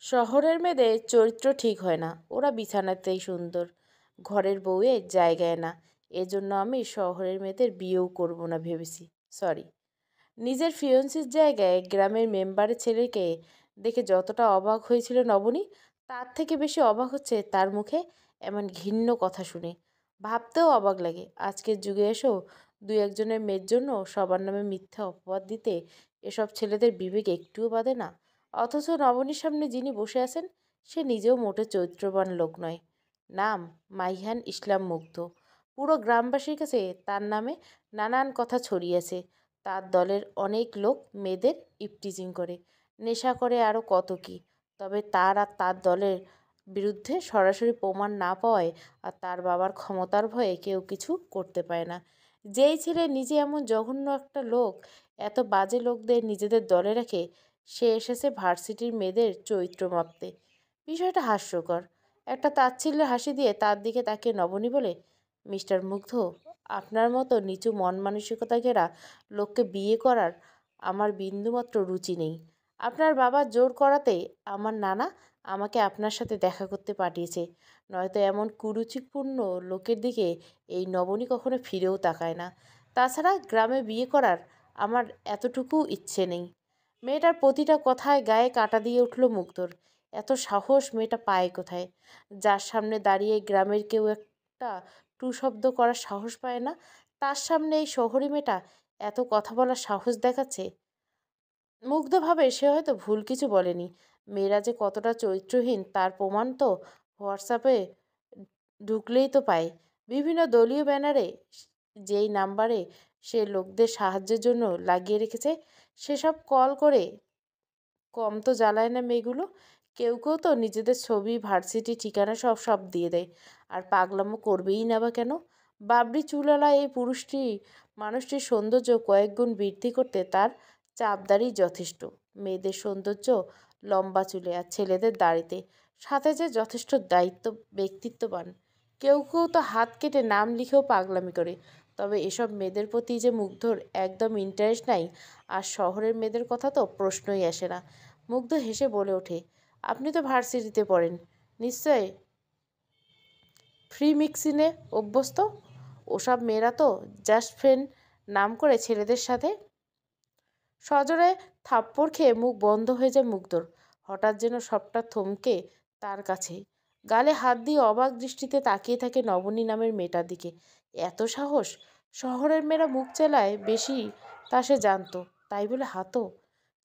শহরের মেয়েদের চরিত্র ঠিক হয় না, ওরা বিছানাতেই সুন্দর, ঘরের বউয়ের জায়গায় না। এজন্য আমি শহরের মেয়েদের বিয়েও করব না ভেবেছি। সরি। নিজের ফিয়ন্সির জায়গায় গ্রামের মেম্বারের ছেলেকে দেখে যতটা অবাক হয়েছিল নবনী, তার থেকে বেশি অবাক হচ্ছে তার মুখে এমন ঘৃণ্য কথা শুনে। ভাবতেও অবাক লাগে, আজকের যুগে এসেও দুই একজনের মেয়ের জন্য সবার নামে মিথ্যা অপবাদ দিতে এসব ছেলেদের বিবেক একটুও বাদে না। অথচ নবনীর সামনে যিনি বসে আছেন, সে নিজেও মোটে চরিত্রবান লোক নয়। নাম মাইহান ইসলাম মুগ্ধ। পুরো গ্রামবাসীর কাছে তার নামে নানান কথা ছড়িয়েছে। তার দলের অনেক লোক মেয়েদের ইপটিজিং করে, নেশা করে, আরও কত কী। তবে তার আর তার দলের বিরুদ্ধে সরাসরি প্রমাণ না পাওয়ায় আর তার বাবার ক্ষমতার ভয়ে কেউ কিছু করতে পারে না। যেই ছেলে নিজে এমন জঘন্য একটা লোক, এত বাজে লোকদের নিজেদের দলে রাখে, সে এসেছে ভার্সিটির মেয়েদের চরিত্র মাপতে। বিষয়টা হাস্যকর। একটা তাচ্ছিল্যের হাসি দিয়ে তার দিকে তাকিয়ে নবনী বলে, মিস্টার মুগ্ধ, আপনার মতো নিচু মন মানসিকতা ঘেরা লোককে বিয়ে করার আমার বিন্দুমাত্র রুচি নেই। আপনার বাবা জোর করাতে আমার নানা আমাকে আপনার সাথে দেখা করতে পাঠিয়েছে, নয়তো এমন কুরুচিপূর্ণ লোকের দিকে এই নবনী কখনো ফিরেও তাকায় না। তাছাড়া গ্রামে বিয়ে করার আমার এতটুকু ইচ্ছে নেই। মেয়েটার প্রতিটা কথায় গায়ে কাঁটা দিয়ে উঠল মুগ্ধর। এত সাহস মেয়েটা পায় কোথায়? যার সামনে দাঁড়িয়ে গ্রামের কেউ একটা টু শব্দ করার সাহস পায় না, তার সামনে এই শহরী মেয়েটা এত কথা বলার সাহস দেখাচ্ছে। মুগ্ধ ভাবে সে হয়তো ভুল কিছু বলেনি। মেয়েরা যে কতটা চরিত্রহীন তার প্রমাণ তো হোয়াটসঅ্যাপে ঢুকলেই তো পায়। বিভিন্ন দলীয় ব্যানারে যেই নাম্বারে সে লোকদের সাহায্যের জন্য লাগিয়ে রেখেছে, সেসব কল করে কম তো জ্বালায় না মেয়েগুলো। কেউ কেউ তো নিজেদের ছবি, ভার্সিটি ঠিকানা সব সব দিয়ে দেয়। আর পাগলামো করবেই না বা কেন? বাবরি চুলওয়ালা এই মানুষটির সৌন্দর্য কয়েক গুণ বৃদ্ধি করতে তার চাপদারি যথেষ্ট। মেয়েদের সৌন্দর্য লম্বা চুলে আর ছেলেদের দাড়িতে, সাথে যে যথেষ্ট দায়িত্ব, ব্যক্তিত্ববান। কেউ কেউ তো হাত কেটে নাম লিখেও পাগলামি করে। তবে এসব মেয়েদের প্রতি যে মুগ্ধর একদম ইন্টারেস্ট নাই, আর শহরের মেয়েদের কথা তো প্রশ্নই আসে না। মুগ্ধ হেসে বলে ওঠে, আপনি তো ভার্সিটিতে পড়েন, নিশ্চয় ফ্রি মিক্সিনে অভ্যস্ত। ওসব মেয়েরা তো জাস্ট ফ্রেন্ড নাম করে ছেলেদের সাথে। সজোরে থাপ্পড় খেয়ে মুখ বন্ধ হয়ে যায় মুগ্ধর। হঠাৎ যেন সবটা থমকে তার কাছে। গালে হাত দিয়ে অবাক দৃষ্টিতে তাকিয়ে থাকে নবনী নামের মেয়েটার দিকে। এত সাহস! শহরের মেয়েরা মুখ চেলায় বেশি, তা সে জানতো, তাই বলে হাতও।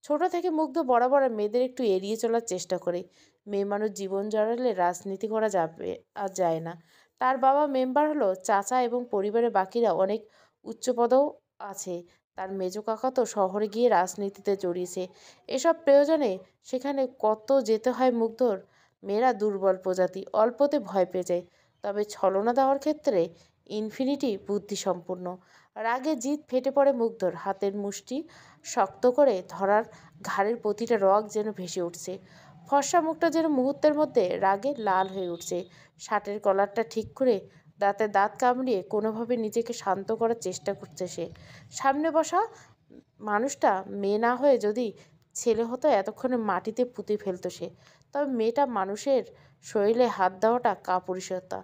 ছোট থেকে মুগ্ধ বরাবর মেয়েদের একটু এড়িয়ে চলার চেষ্টা করে। মেয়ে মানুষ জীবন জড়ালে রাজনীতি করা যাবে আর যায় না। তার বাবা মেম্বার হলো, চাচা এবং পরিবারের বাকিরা অনেক উচ্চপদও আছে। তার মেজো কাকা তো শহরে গিয়ে রাজনীতিতে জড়িয়েছে। এসব প্রয়োজনে সেখানে কত যেতে হয় মুগ্ধর। মেয়েরা দুর্বল প্রজাতি, অল্পতে ভয় পেয়ে যায়। তবে ছলনা দেওয়ার ক্ষেত্রে ইনফিনিটি বুদ্ধিসম্পন্ন। রাগে জিদ ফেটে পড়ে মুগ্ধর। হাতের মুষ্টি শক্ত করে ধরার ঘাড়ের প্রতিটা রগ যেন ভেসে উঠছে। ফর্সা মুখটা যেন মুহূর্তের মধ্যে রাগে লাল হয়ে উঠছে। শার্টের কলারটা ঠিক করে দাঁতে দাঁত কামড়িয়ে কোনোভাবে নিজেকে শান্ত করার চেষ্টা করছে সে। সামনে বসা মানুষটা মেয়ে না হয়ে যদি ছেলে হতো, এতক্ষণে মাটিতে পুঁতে ফেলতো সে। তবে মেয়েটা মানুষের শরীরে হাত দেওয়াটা কাপুরুষতা।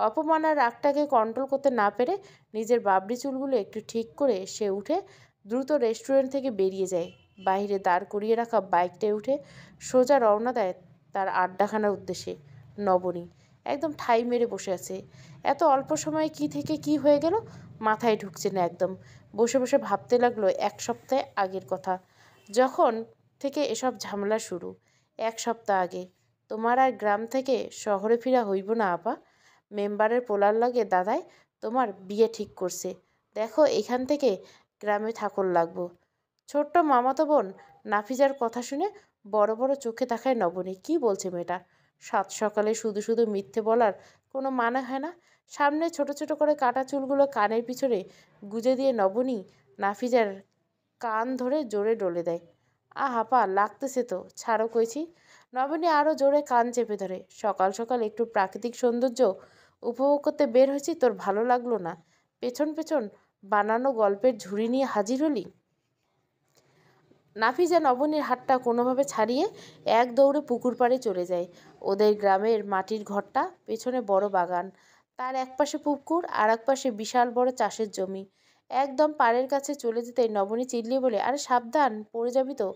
অপমান আর রাগটাকে কন্ট্রোল করতে না পেরে নিজের বাবরি চুলগুলো একটু ঠিক করে সে উঠে দ্রুত রেস্টুরেন্ট থেকে বেরিয়ে যায়। বাইরে দাঁড় করিয়ে রাখা বাইকটায় উঠে সোজা রওনা দেয় তার আড্ডাখানার উদ্দেশ্যে। নবনী একদম ঠাই মেরে বসে আছে। এত অল্প সময়ে কী থেকে কী হয়ে গেল মাথায় ঢুকছে না একদম। বসে বসে ভাবতে লাগলো এক সপ্তাহ আগের কথা, যখন থেকে এসব ঝামেলা শুরু। এক সপ্তাহ আগে তোমার আর গ্রাম থেকে শহরে ফিরা হইব না আপা। মেম্বারের পোলার লগে দাদাই তোমার বিয়ে ঠিক করছে। দেখো এখান থেকে গ্রামে থাকর লাগবো। ছোট্ট মামাতো বোন নাফিজার কথা শুনে বড় বড় চোখে তাকায় নবনী। কি বলছে মেয়েটা? সাত সকালে শুধু শুধু মিথ্যে বলার কোনো মানে হয় না। সামনে ছোট ছোট করে কাটা চুলগুলো কানের পিছনে গুজে দিয়ে নবনী নাফিজার কান ধরে জোরে ডলে দেয়। আপা লাগতেছে তো, ছাড়ো কইছি। নবনী আরও জোরে কান চেপে ধরে। সকাল সকাল একটু প্রাকৃতিক সৌন্দর্য উপভোগ করতে বের হয়েছি, তোর ভালো লাগলো না? পেছন পেছন বানানো গল্পের ঝুড়ি নিয়ে হাজির হলি। নাফিজা নবনীর হাতটা কোনোভাবে ছাড়িয়ে এক দৌড়ে পুকুর পাড়ে চলে যায়। ওদের গ্রামের মাটির ঘরটা, পেছনে বড় বাগান, তার একপাশে পুকুর আর এক পাশে বিশাল বড় চাষের জমি। একদম পাড়ের কাছে চলে যেতেই নবনী চিল্লিয়ে বলে, আরে সাবধান, পড়ে যাবি তো।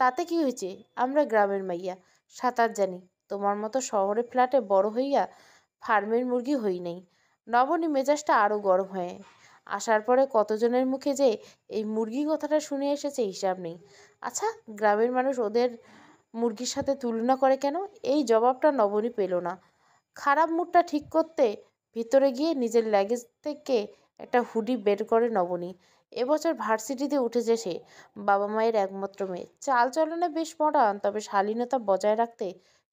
তাতে কি হয়েছে, আমরা গ্রামের মাইয়া, সাঁতার জানি। তোমার মতো শহরে ফ্ল্যাটে বড় হইয়া ফার্মের মুরগি হই নাই। নবনী মেজাজটা আরও গরম হয়ে আসার পরে কতজনের মুখে যে এই মুরগি কথাটা শুনে এসেছে হিসাব নেই। আচ্ছা, গ্রামের মানুষ ওদের মুরগির সাথে তুলনা করে কেন? এই জবাবটা নবনী পেল না। খারাপ মুডটা ঠিক করতে ভিতরে গিয়ে নিজের লাগেজ থেকে একটা হুডি বের করে নবনী। এবছর ভার্সিটিতে উঠেছে সে, বাবা মায়ের একমাত্র মেয়ে। চাল চলনে বেশ মডার্ন, তবে শালীনতা বজায় রাখতে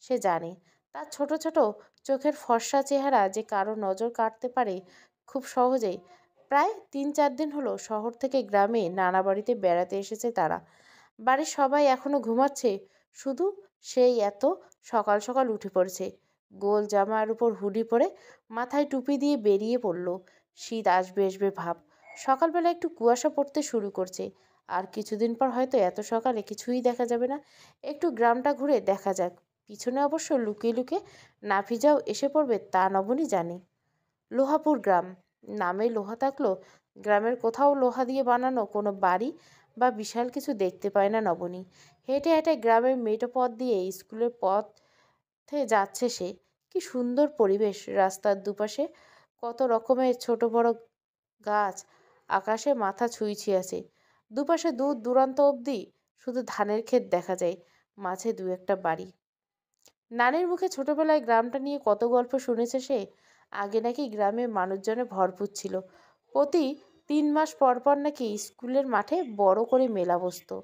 সে জানে। তার ছোট ছোট চোখের ফর্সা চেহারা যে কারো নজর কাটতে পারে খুব সহজেই। প্রায় ৩-৪ দিন হলো শহর থেকে গ্রামে নানা বাড়িতে বেড়াতে এসেছে তারা। বাড়ির সবাই এখনো ঘুমাচ্ছে, শুধু সেই এত সকাল সকাল উঠে পড়েছে। গোল জামার উপর হুডি পরে মাথায় টুপি দিয়ে বেরিয়ে পড়ল। শীত আসবে আসবে ভাব। সকালবেলা একটু কুয়াশা পড়তে শুরু করছে। আর কিছুদিন পর হয়তো এত সকালে কিছুই দেখা যাবে না। একটু গ্রামটা ঘুরে দেখা যাক। পিছনে অবশ্য লুকিয়ে লুকিয়ে নাফিজাও এসে পড়বে তা নবনী জানে। লোহাপুর গ্রাম। নামে লোহা থাকলেও গ্রামের কোথাও লোহা দিয়ে বানানো কোনো বাড়ি বা বিশাল কিছু দেখতে পায় না নবনী। হেঁটে হেঁটে গ্রামের মেঠো পথ দিয়ে স্কুলের পথে যাচ্ছে সে। কি সুন্দর পরিবেশ! রাস্তার দুপাশে কত রকমের ছোট বড় গাছ আকাশে মাথা ছুঁইছে আছে। দুপাশে দূর দূরান্ত অবধি শুধু ধানের ক্ষেত দেখা যায়, মাঝে দু একটা বাড়ি। নানির মুখে ছোটবেলায় গ্রামটা নিয়ে কত গল্প শুনেছে সে। আগে নাকি গ্রামে মানুষজনে ভরপুর ছিল। প্রতি ৩ মাস পর পর নাকি স্কুলের মাঠে বড় করে মেলা বসতো।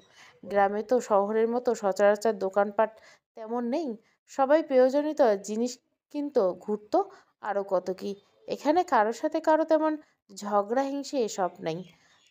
গ্রামে তো শহরের মতো সচরাচর দোকানপাট তেমন নেই। সবাই প্রয়োজনীয় জিনিস কিনতো, ঘুরতো, আরও কত কি। এখানে কারোর সাথে কারো তেমন ঝগড়া হিংসে এসব নাই।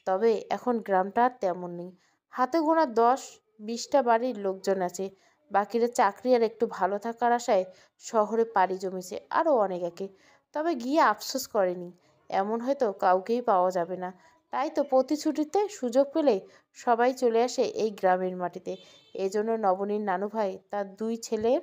তবে এখন গ্রামটা আর তেমন নেই। হাতে গোনা ১০-২০টা বাড়ির লোকজন আছে। বাকিরা চাকরি আর একটু ভালো থাকার আশায় শহরে পাড়ি জমেছে আরও অনেক একে। তবে গিয়ে আফসোস করেনি, এমন হয়তো কাউকেই পাওয়া যাবে না। তাই তো প্রতি ছুটিতে সুযোগ পেলে সবাই চলে আসে এই গ্রামের মাটিতে। এজন্য নবনীর নানু ভাই তার ২ ছেলের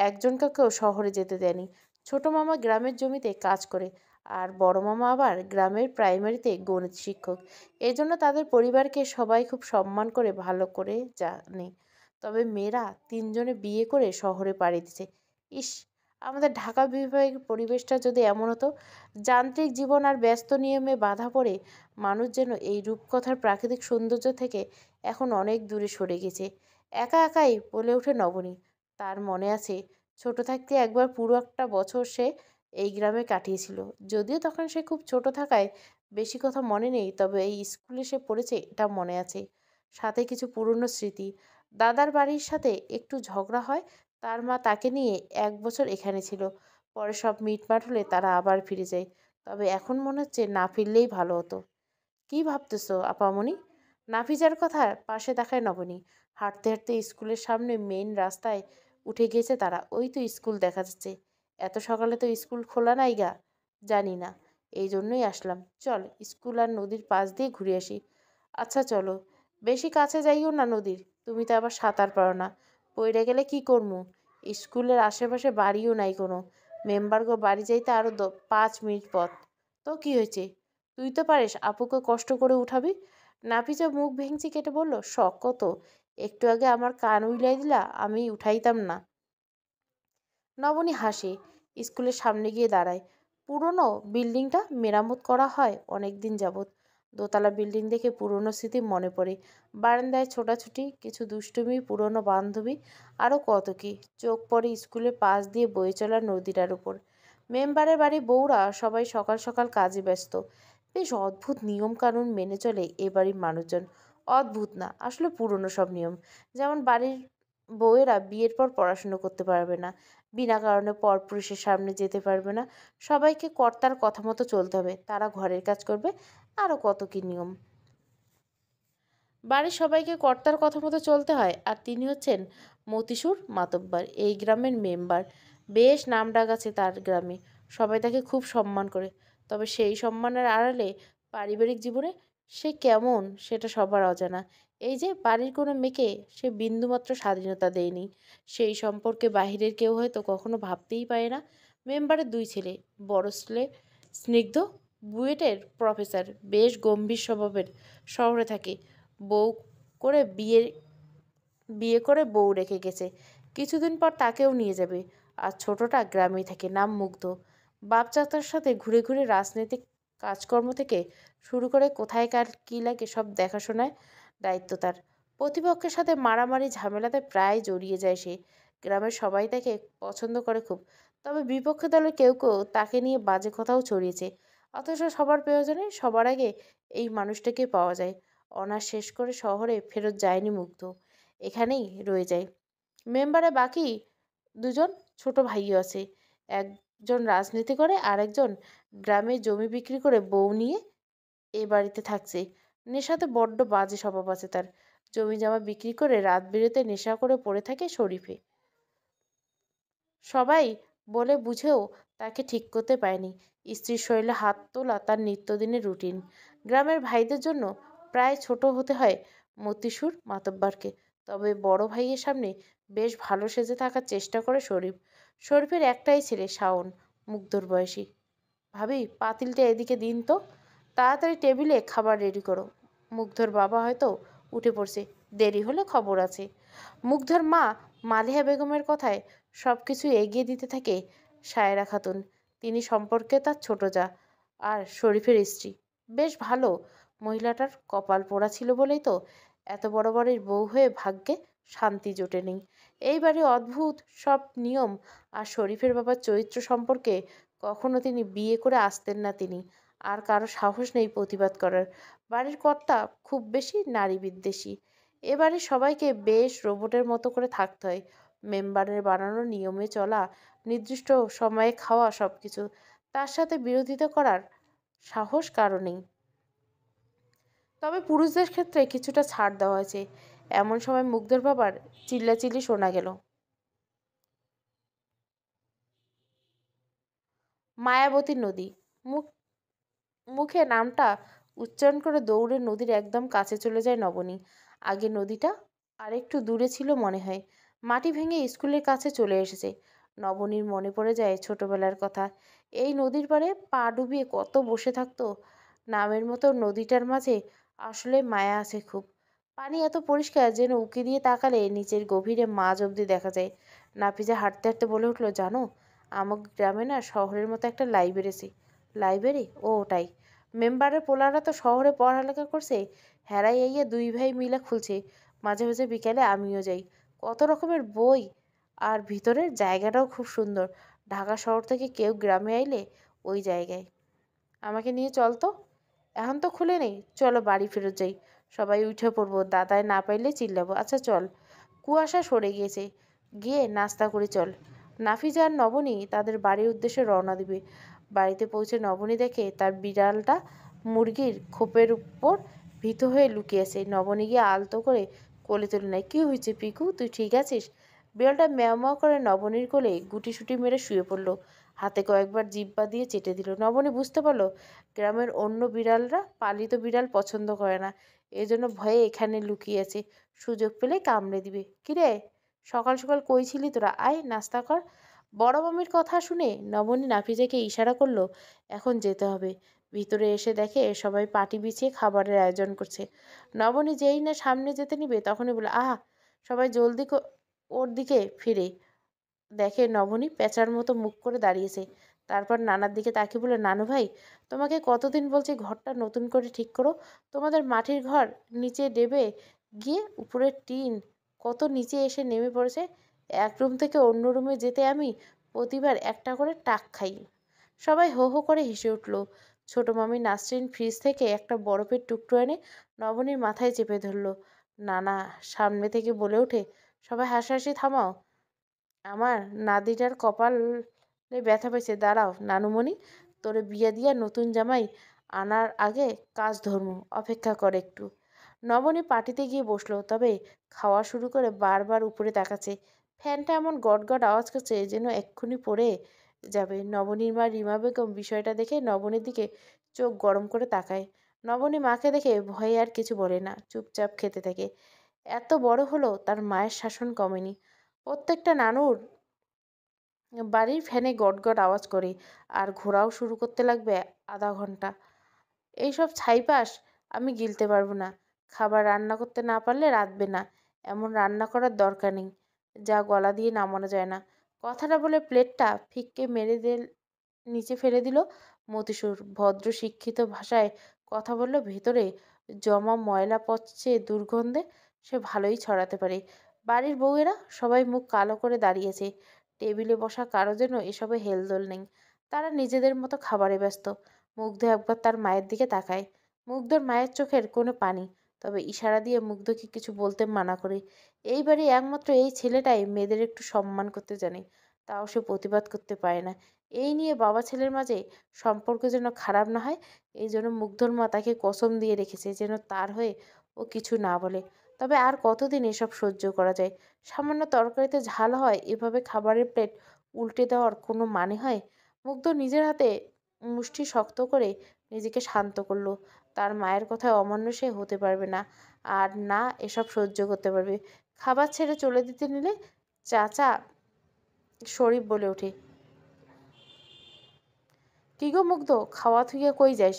একজনকেও শহরে যেতে দেয়নি। ছোট মামা গ্রামের জমিতে কাজ করে, আর বড় মামা আবার গ্রামের প্রাইমারিতে গণিত শিক্ষক। এজন্য তাদের পরিবারকে সবাই খুব সম্মান করে, ভালো করে জানে। তবে মেয়েরা ৩ জনে বিয়ে করে শহরে পাড়ি দিছে। ইস, আমাদের ঢাকা বিভাগের পরিবেশটা যদি এমন হতো! যান্ত্রিক জীবন আর ব্যস্ত নিয়মে বাধা পড়ে মানুষ যেন এই রূপকথার প্রাকৃতিক সৌন্দর্য থেকে এখন অনেক দূরে সরে গেছে। একা একাই বলে ওঠে নবনী। তার মনে আছে, ছোট থাকতে একবার পুরো একটা বছর সে এই গ্রামে কাটিয়েছিল। যদিও তখন সে খুব ছোট থাকায় বেশি কথা মনে নেই, তবে এই স্কুলে সে পড়েছে এটা মনে আছে। সাথে কিছু পুরনো স্মৃতি। দাদার বাড়ির সাথে একটু ঝগড়া হয়, তার মা তাকে নিয়ে ১ বছর এখানে ছিল। পরে সব মিটমাট হলে তারা আবার ফিরে যায়। তবে এখন মনে হচ্ছে না ফিরলেই ভালো হতো। কি ভাবতেছো আপামনি? নাফিজার কথা পাশে তাকায় নবনী। হাঁটতে হাঁটতে স্কুলের সামনে মেইন রাস্তায় উঠে গিয়েছে তারা। ওই তো স্কুল দেখা যাচ্ছে। এত সকালে তো স্কুল খোলা নাই গা। জানি না, এই জন্যই আসলাম। চল স্কুল আর নদীর পাশ দিয়ে ঘুরে আসি। আচ্ছা চলো। বেশি কাছে যাইও না নদীর, তুমি তো আবার সাঁতার পারো না। পইড়া গেলে কি করমু? স্কুলের আশেপাশে বাড়িও নাই কোনো। মেম্বারগো বাড়ি যাইতে আরও ৫ মিনিট পথ। তো কি হয়েছে? তুই তো পারিস, আপুকে কষ্ট করে উঠাবি। নাফিজা মুখ ভেঙচি কেটে বলল, শখ কত! একটু আগে আমার কান উইলাই দিলা, আমি উঠাইতাম না। নবনী হাসে, স্কুলের সামনে গিয়ে দাঁড়ায়। পুরনো বিল্ডিংটা মেরামত করা হয় অনেক দিন যাবৎ। দোতলা বিল্ডিং দেখে পুরনো স্মৃতি মনে পড়ে। বারান্দায় ছোটাছুটি, কিছু দুষ্টুমি, পুরনো বান্ধবী, আরও কত কি। চোখ পড়ে স্কুলের পাশ দিয়ে বয়ে চলা নদীটার উপর। মেম্বারের বাড়ি বউরা সবাই সকাল সকাল কাজে ব্যস্ত। বেশ অদ্ভুত নিয়ম কানুন মেনে চলে এ বাড়ির মানুষজন। অদ্ভুত না, আসলে পুরনো সব নিয়ম। যেমন বাড়ির বউয়েরা বিয়ের পর পড়াশুনো করতে পারবে না, বিনা কারণে পরপুরুষের সামনে যেতে পারবে না, সবাইকে কর্তার কথা মতো চলতে হবে, তারা ঘরের কাজ করবে, আরও কত কী নিয়ম। বাড়ির সবাইকে কর্তার কথা মতো চলতে হয়, আর তিনি হচ্ছেন মতিসুর মাতব্বর, এই গ্রামের মেম্বার। বেশ নামডাক আছে তার গ্রামে, সবাই তাকে খুব সম্মান করে। তবে সেই সম্মানের আড়ালে পারিবারিক জীবনে সে কেমন সেটা সবার অজানা। এই যে বাড়ির কোনো মেয়েকে সে বিন্দুমাত্র স্বাধীনতা দেয়নি, সেই সম্পর্কে বাহিরের কেউ হয়তো কখনো ভাবতেই পারে না। মেম্বারের দুই ছেলে, বড় ছেলে স্নিগ্ধ, বুয়েটের প্রফেসর, বেশ গম্ভীর স্বভাবের, শহরে থাকে, বউ করে বিয়ে বিয়ে করে বউ রেখে গেছে, কিছুদিন পর তাকেও নিয়ে যাবে। আর ছোটটা গ্রামেই থাকে, নাম মুগ্ধ। বাপ চাচার সাথে ঘুরে ঘুরে রাজনৈতিক কাজকর্ম থেকে শুরু করে কোথায় কার কী লাগে সব দেখাশোনায় দায়িত্ব তার। প্রতিপক্ষের সাথে মারামারি ঝামেলাতে প্রায় জড়িয়ে যায় সে। গ্রামের সবাই তাকে পছন্দ করে খুব, তবে বিপক্ষ দলের কেউ কেউ তাকে নিয়ে বাজে কথাও ছড়িয়েছে। অথচ সবার প্রয়োজনে সবার আগে এই মানুষটাকে পাওয়া যায়। অনার্স শেষ করে শহরে ফেরত যায়নি মুগ্ধ, এখানেই রয়ে যায়। মেম্বারে বাকি দুজন ছোট ভাইও আছে, একজন রাজনীতি করে আর একজন গ্রামে জমি বিক্রি করে বউ নিয়ে এ বাড়িতে থাকছে। নেশাতে বড্ড বাজে স্বভাব আছে তার, জমি জমা বিক্রি করে রাত বিরেতে নেশা করে পড়ে থাকে শরীফে। সবাই বলে বুঝেও তাকে ঠিক করতে পারেনি। স্ত্রীর শরীরে হাত তোলা তার নিত্যদিনের রুটিন। গ্রামের ভাইদের জন্য প্রায় ছোট হতে হয় মতিসুর মাতব্বরকে। তবে বড় ভাইয়ের সামনে বেশ ভালো সেজে থাকার চেষ্টা করে শরীফ। শরীফের একটাই ছেলে শাওন, মুগ্ধর বয়সী। ভাবি, পাতিলটা এদিকে দিন তো, তাড়াতাড়ি টেবিলে খাবার রেডি করো। মুগ্ধর বাবা হয়তো উঠে পড়ছে, দেরি হলে খবর আছে। মুগ্ধর মা মালিহা বেগমের কথায় সব কিছু এগিয়ে দিতে থাকে সায়রা খাতুন। তিনি সম্পর্কে তার ছোট যা আর শরীফের স্ত্রী। বেশ ভালো, মহিলাটার কপাল পোড়া ছিল বলেই তো এত বড় বাড়ির বউ হয়ে ভাগ্যে শান্তি জোটেনি। এইবারে অদ্ভুত সব নিয়ম। আর শরীফের বাবার চরিত্র সম্পর্কে কখনো তিনি বিয়ে করে আসতেন না তিনি, আর কারো সাহস নেই প্রতিবাদ করার। বাড়ির কর্তা খুব বেশি নারী বিদ্বেষী। এবারে সবাইকে বেশ রোবটের মতো করে থাকতে হয়। মেম্বারের বানানো নিয়মে চলা, নির্দিষ্ট সময়ে খাওয়া, সব কিছু। তার সাথে বিরোধিতা করার সাহস কারো নেই। তবে পুরুষদের ক্ষেত্রে কিছুটা ছাড় দেওয়া হয়েছে। এমন সময় মুগ্ধর বাবার চিল্লাচিল্লি শোনা গেল। মায়াবতী নদী। মুখ মুখে নামটা উচ্চারণ করে দৌড়ে নদীর একদম কাছে চলে যায় নবনী। আগে নদীটা আর একটু দূরে ছিল মনে হয়, মাটি ভেঙে স্কুলের কাছে চলে এসেছে। নবনীর মনে পড়ে যায় ছোটবেলার কথা। এই নদীর পাড়ে পা ডুবিয়ে কত বসে থাকতো। নামের মতো নদীটার মাঝে আসলে মায়া আছে খুব। পানি এত পরিষ্কার যেন উঁকি দিয়ে তাকালে নিচের গভীরে মাঝ অবধি দেখা যায়। নাফিজা হাঁটতে হাঁটতে বলে উঠলো, জানো, আমার গ্রামে না শহরের মতো একটা লাইব্রেরি। লাইব্রেরি? ও ওটাই। মেম্বারের পোলারা তো শহরে পড়ালেখা করছে, হেরাই আইয়া দুই ভাই মিলে খুলছে। মাঝে মাঝে বিকেলে আমিও যাই। কত রকমের বই, আর ভিতরের জায়গাটাও খুব সুন্দর। ঢাকা শহর থেকে কেউ গ্রামে আইলে ওই জায়গায় আমাকে নিয়ে চল তো। এখন তো খুলে নেই, চলো বাড়ি ফেরত যাই। সবাই উঠে পড়বো, দাদায় না পাইলে চিল্লাবো। আচ্ছা চল। কুয়াশা সরে গিয়েছে, গিয়ে নাস্তা করে চল। নাফিজা আর নবনী তাদের বাড়ির উদ্দেশ্যে রওনা দিবে। বাড়িতে পৌঁছে নবনী দেখে তার বিড়ালটা মুরগির খোপের উপর ভীত হয়ে লুকিয়েছে। নবনী গিয়ে আলতো করে কোলে তুলে নেয়। কী হয়েছে পিকু, তুই ঠিক আছিস? বিড়ালটা ম্যাও ম্যাও করে নবনীর কোলে গুটিসুটি মেরে শুয়ে পড়ল। হাতে কয়েকবার জিব্বা দিয়ে চেটে দিল। নবনী বুঝতে পারল গ্রামের অন্য বিড়ালরা পালিত বিড়াল পছন্দ করে না, এজন্য ভয়ে এখানে লুকিয়েছে, সুযোগ পেলে কামড়ে দিবে। কিরে, সকাল সকাল কই ছিলি তোরা? আয় নাস্তা কর। বড় মামির কথা শুনে নবনী নাফিজাকে ইশারা করলো এখন যেতে হবে। ভিতরে এসে দেখে সবাই পাটি বিছিয়ে খাবারের আয়োজন করছে। নবনী যেই না সামনে যেতে নিবে তখনই বলে, আহা, সবাই জলদি ওর দিকে ফিরে দেখে নবনী পেঁচার মতো মুখ করে দাঁড়িয়েছে। তারপর নানার দিকে তাকিয়ে বলে, নানু ভাই, তোমাকে কতদিন বলছি ঘরটা নতুন করে ঠিক করো। তোমাদের মাটির ঘর নিচে দেবে গিয়ে উপরের টিন কত নিচে এসে নেমে পড়েছে। এক রুম থেকে অন্য রুমে যেতে আমি প্রতিবার একটা করে টাক খাই। সবাই হো হো করে হেসে উঠল। ছোট মামি নাসরিন ফ্রিজ থেকে একটা বরফের টুকরো এনে নবনীর মাথায় চেপে ধরল। নানা সামনে থেকে বলে ওঠে, সবাই হাসাহাসি থামাও, আমার নাতিটার কপালে ব্যথা পেয়েছে। দাঁড়াও নানুমণি, তোরে বিয়ে দিয়া নতুন জামাই আনার আগে কাজ ধর্ম, অপেক্ষা কর একটু। নবনী পার্টিতে গিয়ে বসলো, তবে খাওয়া শুরু করে বারবার উপরে তাকাচ্ছে। ফ্যানটা এমন গটগট আওয়াজ করছে যেন এক্ষুনি পড়ে যাবে। নবনীর মা রিমা বেগম বিষয়টা দেখে নবনীর দিকে চোখ গরম করে তাকায়। নবনী মাকে দেখে ভয়ে আর কিছু বলে না, চুপচাপ খেতে থাকে। এত বড় হলো তার মায়ের শাসন কমেনি। প্রত্যেকটা নানুর বাড়ির ফ্যানে গটগট আওয়াজ করে, আর ঘোরাও শুরু করতে লাগবে আধা ঘন্টা। এইসব ছাইপাশ আমি গিলতে পারবো না। খাবার রান্না করতে না পারলে রাঁধবে না, এমন রান্না করার দরকার নেই যা গলা দিয়ে নামানো যায় না। কথাটা বলে প্লেটটা ফিক্কে মেরে নিচে ফেলে দিল মতিসুর। ভদ্র শিক্ষিত ভাষায় কথা বলল, ভেতরে জমা ময়লা পচছে দুর্গন্ধে সে ভালোই ছড়াতে পারে। বাড়ির বউয়েরা সবাই মুখ কালো করে দাঁড়িয়েছে। টেবিলে বসা কারো যেন এসবে হেলদোল নেই। তারা নিজেদের মতো খাবারে ব্যস্ত। মুগ্ধ একবার তার মায়ের দিকে তাকায়। মুগ্ধর মায়ের চোখের কোনো পানি, তবে ইশারা দিয়ে মুগ্ধকে কিছু বলতে মানা করে। এই বাড়ি একমাত্র এই ছেলেটাই মেয়েদের একটু সম্মান করতে জানে, তাও সে প্রতিবাদ করতে পারে না। এই নিয়ে বাবা ছেলের মাঝে সম্পর্ক যেন খারাপ না হয়, এই জন্য মুগ্ধর মা তাকে কসম দিয়ে রেখেছে যেন তার হয়ে ও কিছু না বলে। তবে আর কতদিন এসব সহ্য করা যায়? সামান্য তরকারিতে ঝাল হয় এভাবে খাবারের প্লেট উল্টে দেওয়ার কোনো মানে হয়? মুগ্ধ নিজের হাতে মুষ্টি শক্ত করে নিজেকে শান্ত করলো। তার মায়ের কথায় অমান্য সে হতে পারবে না, আর না এসব সহ্য করতে পারবে। খাবার ছেড়ে চলে দিতে নিলে চাচা শরীফ বলে ওঠে, কি গো মুগ্ধ, খাওয়া থুইয়া কই যাস?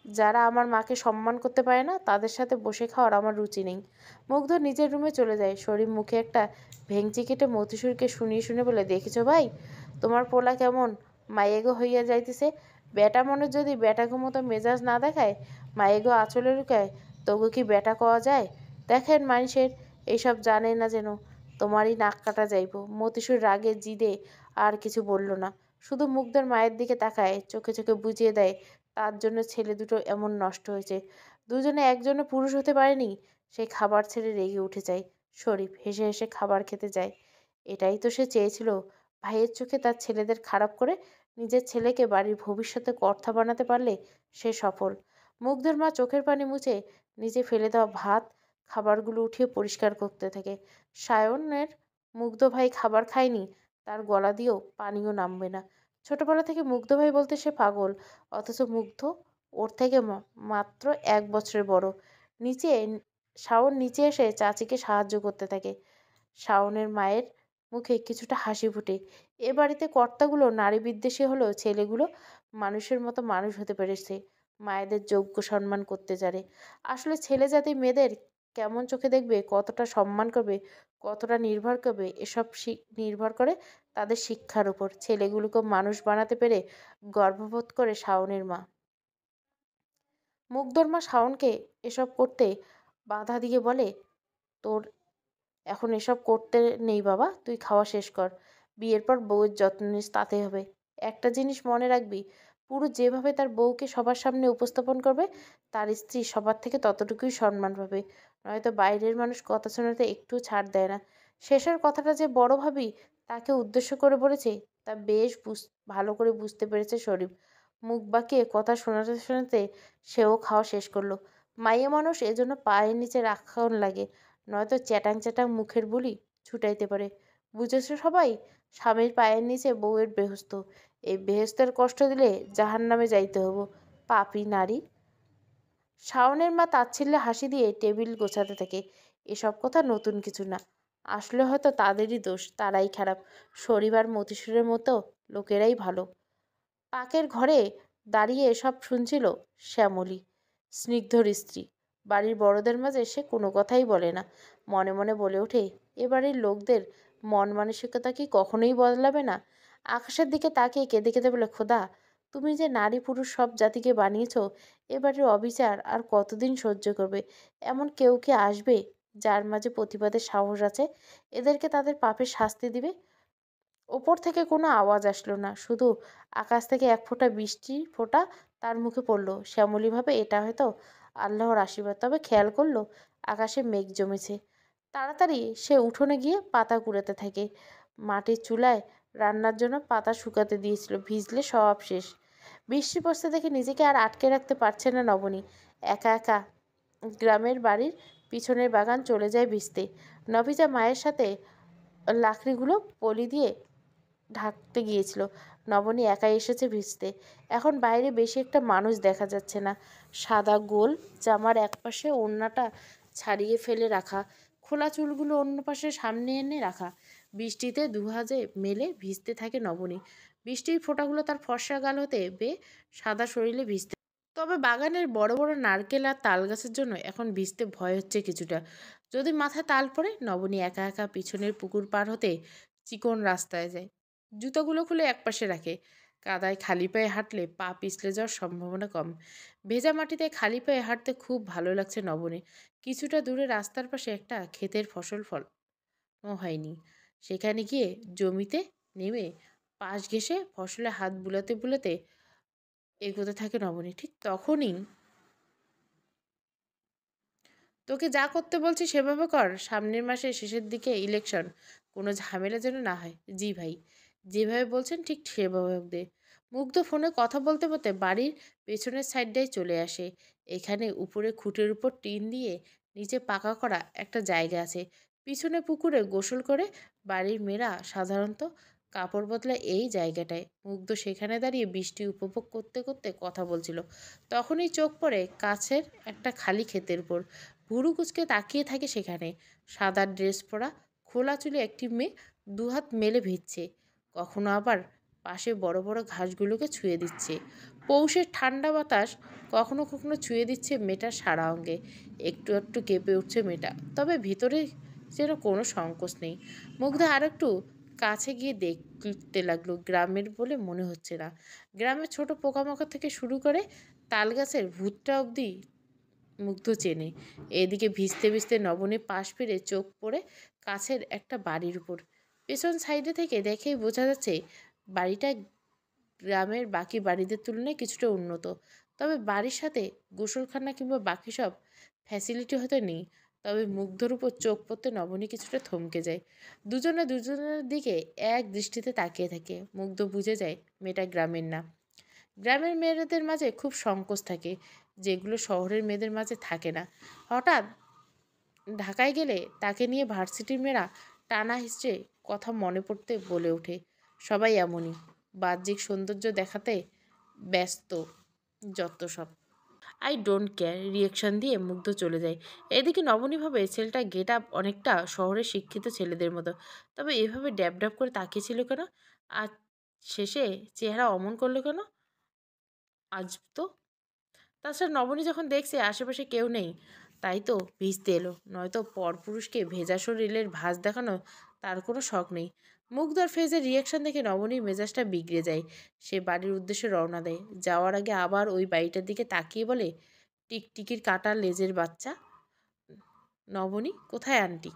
যারা আমার মাকে সম্মান করতে পারে না তাদের সাথে বসে খাওয়ার আমার রুচি নেই। মুগ্ধ নিজের রুমে চলে যায়। শরীফ মুখে একটা ভেঙচি কেটে মতিসুরকে শুনিয়ে শুনে বলে, দেখেছো ভাই, তোমার পোলা কেমন মায়েগো হইয়া যাইতেছে। বেটা মনে যদি বেটাগো মতো মেজাজ না দেখায়, মায়েগো আঁচলে লুকায়, তবু কি বেটা কওয়া যায়? দেখেন মানুষের এইসব জানে না যেন তোমারই নাক কাটা যাইব। মতিসুর রাগে জিদে আর কিছু বলল না, শুধু মুগ্ধর মায়ের দিকে তাকায়, চোখে চোখে বুঝিয়ে দেয় তার জন্য ছেলে দুটো এমন নষ্ট হয়েছে। দুজনে একজনও পুরুষ হতে পারেনি। সেই খাবার ছেড়ে রেগে উঠে যায়। শরীফ হেসে হেসে খাবার খেতে যায়। এটাই তো সে চেয়েছিল, ভাইয়ের চোখে তার ছেলেদের খারাপ করে নিজের ছেলেকে বাড়ির ভবিষ্যতে কর্তা বানাতে পারলে সে সফল। মুগ্ধর মা চোখের পানি মুছে নিচে ফেলে দেওয়া ভাত খাবারগুলো উঠিয়ে পরিষ্কার করতে থাকে। সায়নের মুগ্ধ ভাই খাবার খায়নি, তার গলা দিয়েও পানিও নামবে না। ছোটবেলা থেকে মুগ্ধ ভাই বলতে সে পাগল, অথচ মুগ্ধ ওর থেকে মাত্র 1 বছরের বড়। নিচে শাওন নিচে এসে চাচিকে সাহায্য করতে থাকে। শাওনের মায়ের মুখে কিছুটা হাসি ফুটে। এ বাড়িতে কর্তাগুলো নারী বিদ্বেষী হলেও ছেলেগুলো মানুষের মতো মানুষ হতে পেরেছে, মায়েদের যোগ্য সম্মান করতে জানে। আসলে ছেলে জাতি মেয়েদের কেমন চোখে দেখবে, কতটা সম্মান করবে, কতটা নির্ভর করবে, এসব নির্ভর করে তাদের শিক্ষার উপর। ছেলেগুলোকে মানুষ বানাতে পেরে গর্ববোধ করে শাওনের মা। মুগ্ধর মা শাওনকে এসব করতে বাধা দিয়ে বলে, তোর এখন এসব করতে নেই বাবা, তুই খাওয়া শেষ কর। বিয়ের পর বউয়ের যত্ন নিস, তাতে হবে। একটা জিনিস মনে রাখবি, পুরুষ যেভাবে তার বউকে সবার সামনে উপস্থাপন করবে, তার স্ত্রী সবার থেকে ততটুকুই সম্মান পাবে। নয়তো বাইরের মানুষ কথা শোনাতে একটু ছাড় দেয় না। শেষের কথাটা যে বড় ভাবি তাকে উদ্দেশ্য করে বলেছে, তা বেশ ভালো করে বুঝতে পেরেছে শরীফ। মুখ বাঁকিয়ে কথা শোনাতে শোনাতে সেও খাওয়া শেষ করলো। মাইয়া মানুষ এজন্য পায়ের নিচে রাখান লাগে, নয়তো চ্যাটাং চ্যাটাং মুখের বুলি ছুটাইতে পারে। বুঝেছো সবাই? স্বামীর পায়ের নিচে বউয়ের বেহস্ত। এই বেহেস্তের কষ্ট দিলে জাহান্নামে যাইতে হবো, পাপী নারী। শাওনের মা তাচ্ছিল্যে হাসি দিয়ে টেবিল গোছাতে থাকে। এসব কথা নতুন কিছু না, আসলে হয়তো তাদেরই দোষ, তারাই খারাপ। শরীর মতিসুরের মতো লোকেরাই ভালো। পাকের ঘরে দাঁড়িয়ে এসব শুনছিল শ্যামলী, স্নিগ্ধর স্ত্রী। বাড়ির বড়দের মাঝে সে কোনো কথাই বলে না, মনে মনে বলে ওঠে, এ বাড়ির লোকদের মন মানসিকতা কি কখনোই বদলাবে না? আকাশের দিকে তাকিয়ে কেঁদে কেঁদে বলে, খোদা, তুমি যে নারী পুরুষ সব জাতিকে বানিয়েছ, এ বাড়ির অবিচার আর কতদিন সহ্য করবে? এমন কেউ কি আসবে যার মাঝে প্রতিবাদের সাহস আছে? এদেরকে তাদের পাপের শাস্তি দিবে। ওপর থেকে কোনো আওয়াজ আসলো না, শুধু আকাশ থেকে এক ফোঁটা বৃষ্টির ফোঁটা তার মুখে পড়ল। শ্যামলী ভাবে এটা হয়তো আল্লাহর আশীর্বাদ। তবে খেয়াল করলো আকাশে মেঘ জমেছে। তাড়াতাড়ি সে উঠোনে গিয়ে পাতা কুড়াতে থাকে। মাটির চুলায় রান্নার জন্য পাতা শুকাতে দিয়েছিল, ভিজলে সব শেষ। বৃষ্টি পড়তে দেখে নিজেকে আর আটকে রাখতে পারছে না নবনী। একা একা গ্রামের বাড়ির পিছনের বাগান চলে যায় ভিজতে। নভিজা মায়ের সাথে লাকড়িগুলো পলি দিয়ে ঢাকতে গিয়েছিল। নবনী একাই এসেছে ভিজতে। এখন বাইরে বেশি একটা মানুষ দেখা যাচ্ছে না। সাদা গোল জামার একপাশে ওড়নাটা ছাড়িয়ে ফেলে রাখা, খোলা চুলগুলো অন্য পাশে সামনে এনে রাখা। বৃষ্টিতে দুহাজে মেলে ভিজতে থাকে নবনী। বৃষ্টির ফোঁটাগুলো তার ফর্সা গাল হতে বেয়ে সাদা শরীরে ভিজতে। তবে বাগানের বড় বড় নারকেল আর তাল গাছের জন্য এখন ভিজতে ভয় হচ্ছে কিছুটা। যদি মাথায় তাল পড়ে, নবনী একা একা পিছনের পুকুর পার হতে চিকন রাস্তায় যায়। জুতোগুলো খুলে একপাশে রাখে। কাদায় খালি পায়ে হাঁটলে পা পিছলে যাওয়ার সম্ভাবনা কম। ভেজা মাটিতে খালি পায়ে হাঁটতে খুব ভালো লাগছে নবনী। কিছুটা দূরে রাস্তার পাশে একটা ক্ষেতের ফসল ফলানো হয়নি। সেখানে গিয়ে জমিতে নেমে পাশ ঘেঁষে ফসলে হাত বুলাতে বুলাতে এগোতে থাকে নবনী। ঠিক তখনই, তোকে যা করতে বলছি সেভাবে কর, সামনের মাসের শেষের দিকে ইলেকশন, কোনো ঝামেলা যেন না হয়। জি ভাই, যেভাবে বলছেন ঠিক সেভাবে দে। মুগ্ধ ফোনে কথা বলতে বলতে বাড়ির পেছনের সাইডটায় চলে আসে। এখানে উপরে খুঁটের উপর টিন দিয়ে নিচে পাকা করা একটা জায়গা আছে। পিছনে পুকুরে গোসল করে বাড়ির মেয়েরা সাধারণত কাপড় বদলায় এই জায়গাটায়। মুগ্ধ সেখানে দাঁড়িয়ে বৃষ্টি উপভোগ করতে করতে কথা বলছিল। তখনই চোখ পড়ে কাছের একটা খালি ক্ষেতের উপর। ভুরু কুচকে তাকিয়ে থাকে সেখানে। সাদা ড্রেস পরা, খোলা চুলে একটি মেয়ে দুহাত মেলে ভিজছে। কখনো আবার পাশে বড় বড় ঘাসগুলোকে ছুঁয়ে দিচ্ছে। পৌষের ঠান্ডা বাতাস কখনো কখনো ছুঁয়ে দিচ্ছে মেয়েটার সারা অঙ্গে। একটু একটু কেঁপে উঠছে মেয়েটা, তবে ভিতরে যেন কোনো সংকোচ নেই। মুগ্ধা আর একটু কাছে গিয়ে দেখতে লাগলো। গ্রামের বলে মনে হচ্ছে না। গ্রামের ছোট পোকামাকড় থেকে শুরু করে তাল গাছের ভূতটা অবধি মুগ্ধ চেনে। এদিকে ভিজতে ভিজতে নবনী পাশ ফিরে চোখ পড়ে কাছের একটা বাড়ির উপর। পেছন সাইডে থেকে দেখেই বোঝা যাচ্ছে বাড়িটা গ্রামের বাকি বাড়িদের তুলনায় কিছুটা উন্নত। তবে বাড়ির সাথে গোসলখানা কিংবা বাকি সব ফ্যাসিলিটি হয়তো নেই। তবে মুগ্ধর উপর চোখ পড়তে নবনী কিছুটা থমকে যায়। দুজনে দুজনের দিকে এক দৃষ্টিতে তাকিয়ে থাকে। মুগ্ধ বুঝে যায় মেয়েটা গ্রামের না। গ্রামের মেয়েদের মাঝে খুব সংকোচ থাকে, যেগুলো শহরের মেয়েদের মাঝে থাকে না। হঠাৎ ঢাকায় গেলে তাকে নিয়ে ভার্সিটির মেয়েরা টানা হিসেবে কথা মনে পড়তে বলে ওঠে। সবাই এমনই, বাহ্যিক সৌন্দর্য দেখাতে ব্যস্ত যত সব। আই ডোন্ট কেয়ার রিয়াকশন দিয়ে মুগ্ধ চলে যায়। এদিকে নবনী ভাবে ছেলেটা গেট আপ অনেকটা শহরের শিক্ষিত ছেলেদের মতো। তবে এভাবে ড্যাব ড্যাব করে তাকিয়েছিল কেন? আর শেষে চেহারা অমন করলো কেন? আজ তো তাছাড়া নবনী যখন দেখছে আশেপাশে কেউ নেই, তাই তো ভিজতে এলো। নয়তো পরপুরুষকে ভেজা শরীরের ভাঁজ দেখানো তার কোনো শখ নেই। মুগ্ধর ফেজের রিয়াকশন দেখে নবনীর মেজাজটা বিগড়ে যায়। সে বাড়ির উদ্দেশ্যে রওনা দেয়। যাওয়ার আগে আবার ওই বাড়িটার দিকে তাকিয়ে বলে, টিকটিকির কাটা লেজের বাচ্চা, নবনী কোথায় আন্টি?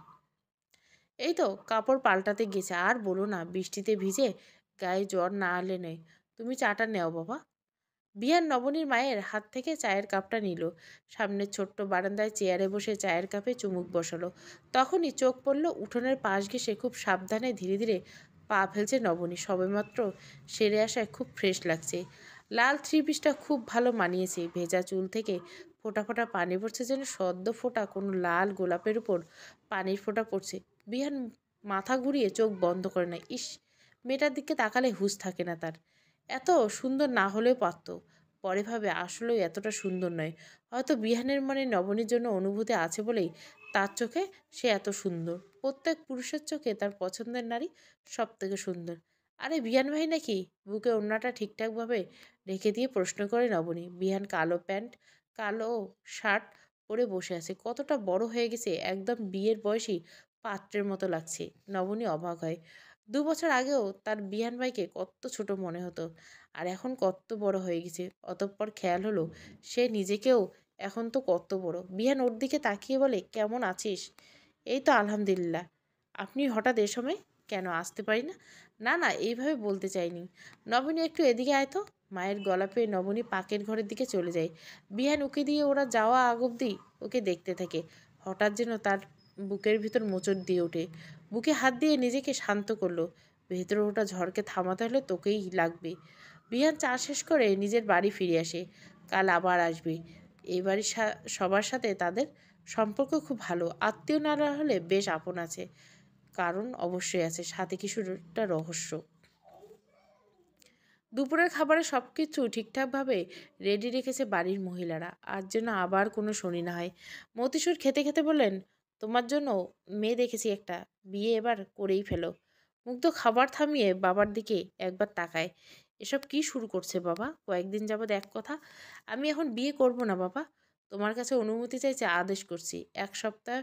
এই তো কাপড় পাল্টাতে গেছে। আর বলো না, বৃষ্টিতে ভিজে গায়ে জ্বর না আনলে নয়। তুমি চাটা নেও বাবা। বিহান নবনীর মায়ের হাত থেকে চায়ের কাপটা নিল। সামনের ছোট্ট বারান্দায় চেয়ারে বসে চায়ের কাপে চুমুক বসালো। তখনই চোখ পড়ল উঠোনের পাশ ঘেঁষে খুব সাবধানে ধীরে ধীরে পা ফেলছে নবনী। সবেমাত্র সেরে আসায় খুব ফ্রেশ লাগছে। লাল থ্রি পিসটা খুব ভালো মানিয়েছে। ভেজা চুল থেকে ফোঁটা ফোঁটা পানি পড়ছে, যেন সদ্য ফোটা কোনো লাল গোলাপের উপর পানির ফোঁটা পড়ছে। বিহান মাথা ঘুরিয়ে চোখ বন্ধ করে নেয়। ইস, মেয়েটার দিকে তাকালে হুঁশ থাকে না তার। এত সুন্দর না হলেও পারত। পরে ভাবে আসলেও এতটা সুন্দর নয়। হয়তো বিহানের মনে নবনীর জন্য অনুভূতি আছে বলেই তার চোখে সে এত সুন্দর। প্রত্যেক পুরুষের চোখে তার পছন্দের নারী সব থেকে সুন্দর। আরে বিহান ভাই নাকি? বুকে ওড়নাটা ঠিকঠাকভাবে রেখে দিয়ে প্রশ্ন করে নবনী। বিহান কালো প্যান্ট, কালো শার্ট পরে বসে আছে। কতটা বড় হয়ে গেছে, একদম বিয়ের বয়সী পাত্রের মতো লাগছে। নবনী অবাক হয়। ২ বছর আগেও তার বিহান ভাইকে কত ছোট মনে হতো, আর এখন কত বড় হয়ে গেছে। অতঃপর খেয়াল হলো সে নিজেকেও এখন তো কত বড়। বিহান ওর দিকে তাকিয়ে বলে, কেমন আছিস? এই তো আলহামদুলিল্লাহ। আপনি হঠাৎ এ সময়? কেন আসতে পারি না? না না, এইভাবে বলতে চাইনি। নবনী একটু এদিকে আয় তো। মায়ের গলা পেয়ে নবনী পাকের ঘরের দিকে চলে যায়। বিহান উকি দিয়ে ওরা যাওয়া আগ অব্দি ওকে দেখতে থাকে। হঠাৎ যেন তার বুকের ভিতর মোচড় দিয়ে ওঠে। বুকে হাত দিয়ে নিজেকে শান্ত করলো। ভেতরে ওটা ঝড়কে থামাতে হলে তোকেই লাগবে। বিহান চা শেষ করে নিজের বাড়ি ফিরে আসে। কাল আবার আসবে। এই বাড়ির সবার সাথে তাদের সম্পর্ক খুব ভালো। আত্মীয় না হলে বেশ আপন আছে। কারণ অবশ্যই আছে, সাথে কিছুটা রহস্য। দুপুরের খাবারে সব কিছু ঠিকঠাকভাবে রেডি রেখেছে বাড়ির মহিলারা, আর যেন আবার কোনো শনি না হয়। মতিসুর খেতে খেতে বললেন, তোমার জন্য মেয়ে দেখেছি একটা, বিয়ে এবার করেই ফেলো। মুগ্ধ খাবার থামিয়ে বাবার দিকে একবার তাকায়। এসব কি শুরু করছে বাবা? কয়েকদিন যাবৎ এক কথা। আমি এখন বিয়ে করব না বাবা, তোমার কাছে অনুমতি চাইছে, আদেশ করছি। এক সপ্তাহ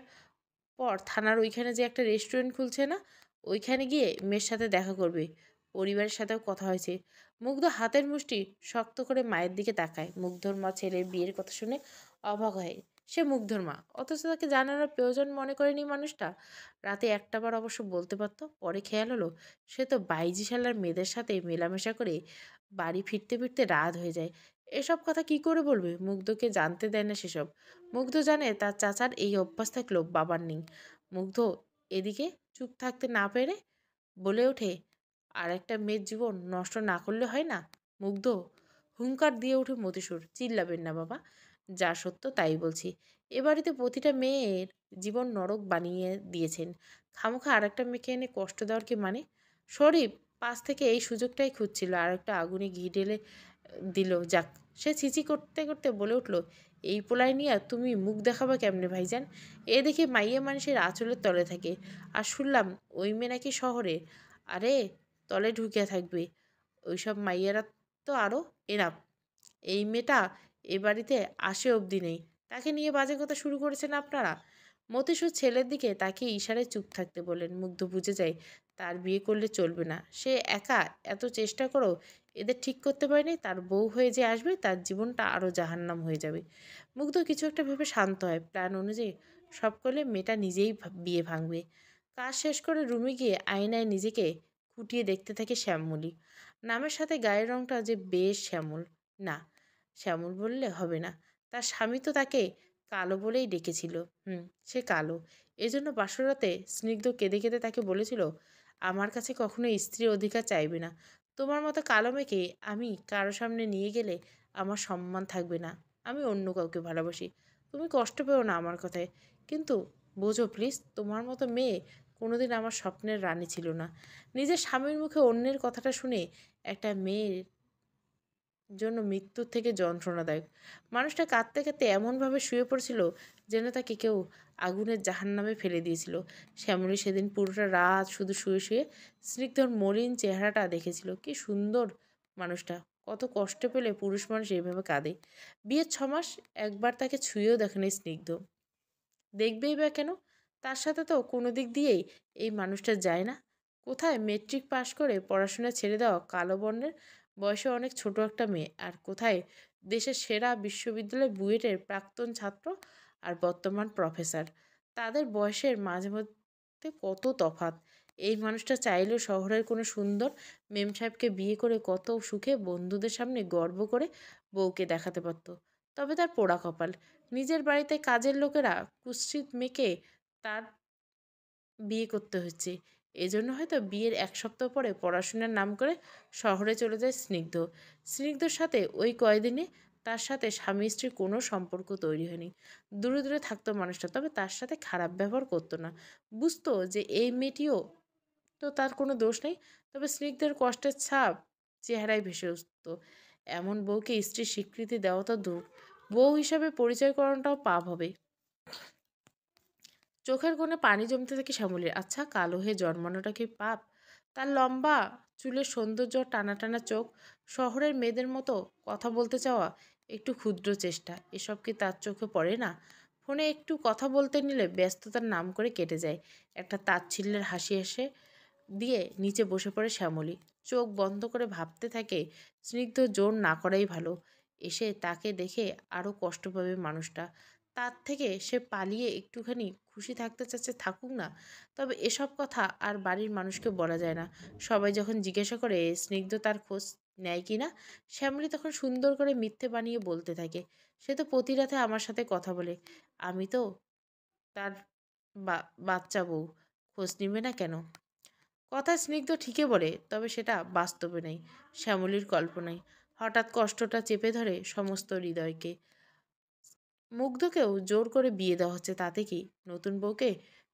পর থানার ওইখানে যে একটা রেস্টুরেন্ট খুলছে না, ওইখানে গিয়ে মেয়ের সাথে দেখা করবে। পরিবারের সাথেও কথা হয়েছে। মুগ্ধ হাতের মুষ্টি শক্ত করে মায়ের দিকে তাকায়। মুগ্ধর মা ছেলের বিয়ের কথা শুনে অবাক হয়। সে মুগ্ধর মা, অথচ তাকে জানানোর প্রয়োজন মনে করেনি মানুষটা। রাতে একটাবার অবশ্য বলতে পারতো। পরে খেয়াল হলো সে তো বাইজি শালার মেয়েদের সাথে মেলামেশা করে বাড়ি ফিরতে ফিরতে রাত হয়ে যায়। এসব কথা কি করে বলবে? মুগ্ধকে জানতে দেয় না সেসব। মুগ্ধ জানে তার চাচার এই অভ্যাস থাকলেও বাবার নেই। মুগ্ধ এদিকে চুপ থাকতে না পেরে বলে ওঠে, আর একটা মেয়ের জীবন নষ্ট না করলে হয় না? মুগ্ধ হুঙ্কার দিয়ে ওঠে মতিসুর, চিল্লাবেন না বাবা, যা সত্য তাই বলছি। এ বাড়িতে প্রতিটা মেয়ের জীবন নরক বানিয়ে দিয়েছেন, খামোখা আর একটা মেয়েকে এনে কষ্ট দেওয়ার কি মানে? শরীফ পাশ থেকে এই সুযোগটাই খুঁজছিল, আর একটা আগুনে ঘি ঢেলে দিল। যাক, সে ছিচি করতে করতে বলে উঠল, এই পোলাই নিয়ে তুমি মুখ দেখাবা কেমনে ভাইজান? এ দেখে মাইয়া মানুষের আঁচলের তলে থাকে, আর শুনলাম ওই মেয়ে নাকি শহরে। আরে তলে ঢুকিয়া থাকবে, ওইসব মাইয়েরা তো আরও এনাফ। এই মেয়েটা এ বাড়িতে আসে অবধি নেই, তাকে নিয়ে বাজে কথা শুরু করেছেন আপনারা। মতিসুর ছেলের দিকে তাকে ইশারায় চুপ থাকতে বলেন। মুগ্ধ বুঝে যায় তার বিয়ে করলে চলবে না। সে একা এত চেষ্টা করেও এদের ঠিক করতে পারেনি, তার বউ হয়ে যে আসবে তার জীবনটা আরও জাহান্নাম হয়ে যাবে। মুগ্ধ কিছু একটা ভেবে শান্ত হয়। প্ল্যান অনুযায়ী সব করলে মেয়েটা নিজেই বিয়ে ভাঙবে। কাজ শেষ করে রুমে গিয়ে আয়নায় নিজেকে খুঁটিয়ে দেখতে থাকে শ্যামলী। নামের সাথে গায়ের রংটা যে বেশ শ্যামল। না, শ্যামল বললে হবে না, তার স্বামী তো তাকে কালো বলেই ডেকেছিল। সে কালো। এজন্য বাসরাতে স্নিগ্ধ কেঁদে কেঁদে তাকে বলেছিল, আমার কাছে কখনো স্ত্রীর অধিকার চাইবে না। তোমার মতো কালো মেয়েকে আমি কারো সামনে নিয়ে গেলে আমার সম্মান থাকবে না। আমি অন্য কাউকে ভালোবাসি। তুমি কষ্ট পেও না আমার কথায়। কিন্তু বোঝো প্লিজ, তোমার মতো মেয়ে কোনোদিন আমার স্বপ্নের রানী ছিল না। নিজের স্বামীর মুখে অন্যের কথাটা শুনে একটা মেয়ের জন্য মৃত্যুর থেকে যন্ত্রণাদায়ক। মানুষটা কাঁদতে কাঁদতে এমনভাবে শুয়ে পড়েছিল যেন তাকে কেউ আগুনের জাহান্নামে ফেলে দিয়েছিল। শ্যামলী সেদিন পুরোটা রাত শুধু শুয়ে শুয়ে স্নিগ্ধর মলিন চেহারাটা দেখেছিল। কি সুন্দর মানুষটা! কত কষ্ট পেলে পুরুষ মানুষ এইভাবে কাঁদে। বিয়ের 6 মাস একবার তাকে ছুঁয়েও দেখেনি স্নিগ্ধ। দেখবেই বা কেন? তার সাথে তো কোনো দিক দিয়েই এই মানুষটা যায় না। কোথায় মেট্রিক পাশ করে পড়াশোনা ছেড়ে দেওয়া কালো বর্ণের, বয়সে অনেক ছোট একটা মেয়ে, আর কোথায় দেশের সেরা বিশ্ববিদ্যালয় বুয়েটের প্রাক্তন ছাত্র আর বর্তমান প্রফেসর। তাদের বয়সের মাঝে মধ্যে কত তফাৎ! এই মানুষটা চাইলেও শহরের কোনো সুন্দর মেম সাহেবকে বিয়ে করে কত সুখে বন্ধুদের সামনে গর্ব করে বউকে দেখাতে পারত। তবে তার পোড়া কপাল, নিজের বাড়িতে কাজের লোকেরা কুৎসিত মেয়েকে তার বিয়ে করতে হচ্ছে। এজন্য হয়তো বিয়ের 1 সপ্তাহ পরে পড়াশোনার নাম করে শহরে চলে যায় স্নিগ্ধ। স্নিগ্ধর সাথে ওই কয়দিনে তার সাথে স্বামী স্ত্রীর কোনো সম্পর্ক তৈরি হয়নি। দূরে দূরে থাকতো মানুষটা, তবে তার সাথে খারাপ ব্যবহার করতো না। বুঝতো যে এই মেয়েটিও তো তার কোনো দোষ নেই। তবে স্নিগ্ধের কষ্টের ছাপ চেহারায় ভেসে উঠত। এমন বউকে স্ত্রীর স্বীকৃতি দেওয়া তো দূর, বউ হিসাবে পরিচয় করানোটাও পাপ হবে। চোখের কোণে পানি জমতে থাকে শ্যামলীর। আচ্ছা, কালো হয়ে জন্মানোটা কি পাপ? তার লম্বা চুলের সৌন্দর্য, টানা টানা চোখ, শহরের মেয়েদের মতো কথা বলতে চাওয়া একটু ক্ষুদ্র চেষ্টা, এসব কি তার চোখে পড়ে না? ফোনে একটু কথা বলতে নিলে ব্যস্ততার নাম করে কেটে যায়। একটা তাচ্ছিল্যের হাসি এসে দিয়ে নিচে বসে পড়ে শ্যামলী। চোখ বন্ধ করে ভাবতে থাকে স্নিগ্ধ জোর না করাই ভালো। এসে তাকে দেখে আরও কষ্ট পাবে মানুষটা। তার থেকে সে পালিয়ে একটুখানি খুশি থাকতে চাচ্ছে, থাকুক না। তবে এসব কথা আর বাড়ির মানুষকে বলা যায় না। সবাই যখন জিজ্ঞাসা করে স্নিগ্ধ তার খোঁজ নেয় কি না, শ্যামলী তখন সুন্দর করে মিথ্যে বানিয়ে বলতে থাকে, সে তো প্রতি রাতে আমার সাথে কথা বলে। আমি তো তার বাচ্চা বউ, খোঁজ নিবে না কেন? কথা স্নিগ্ধ ঠিকই বলে, তবে সেটা বাস্তবে নেই, শ্যামলীর কল্পনায়। হঠাৎ কষ্টটা চেপে ধরে সমস্ত হৃদয়কে। মুগ্ধকেও জোর করে বিয়ে দেওয়া হচ্ছে, তাতে কি? নতুন বউকে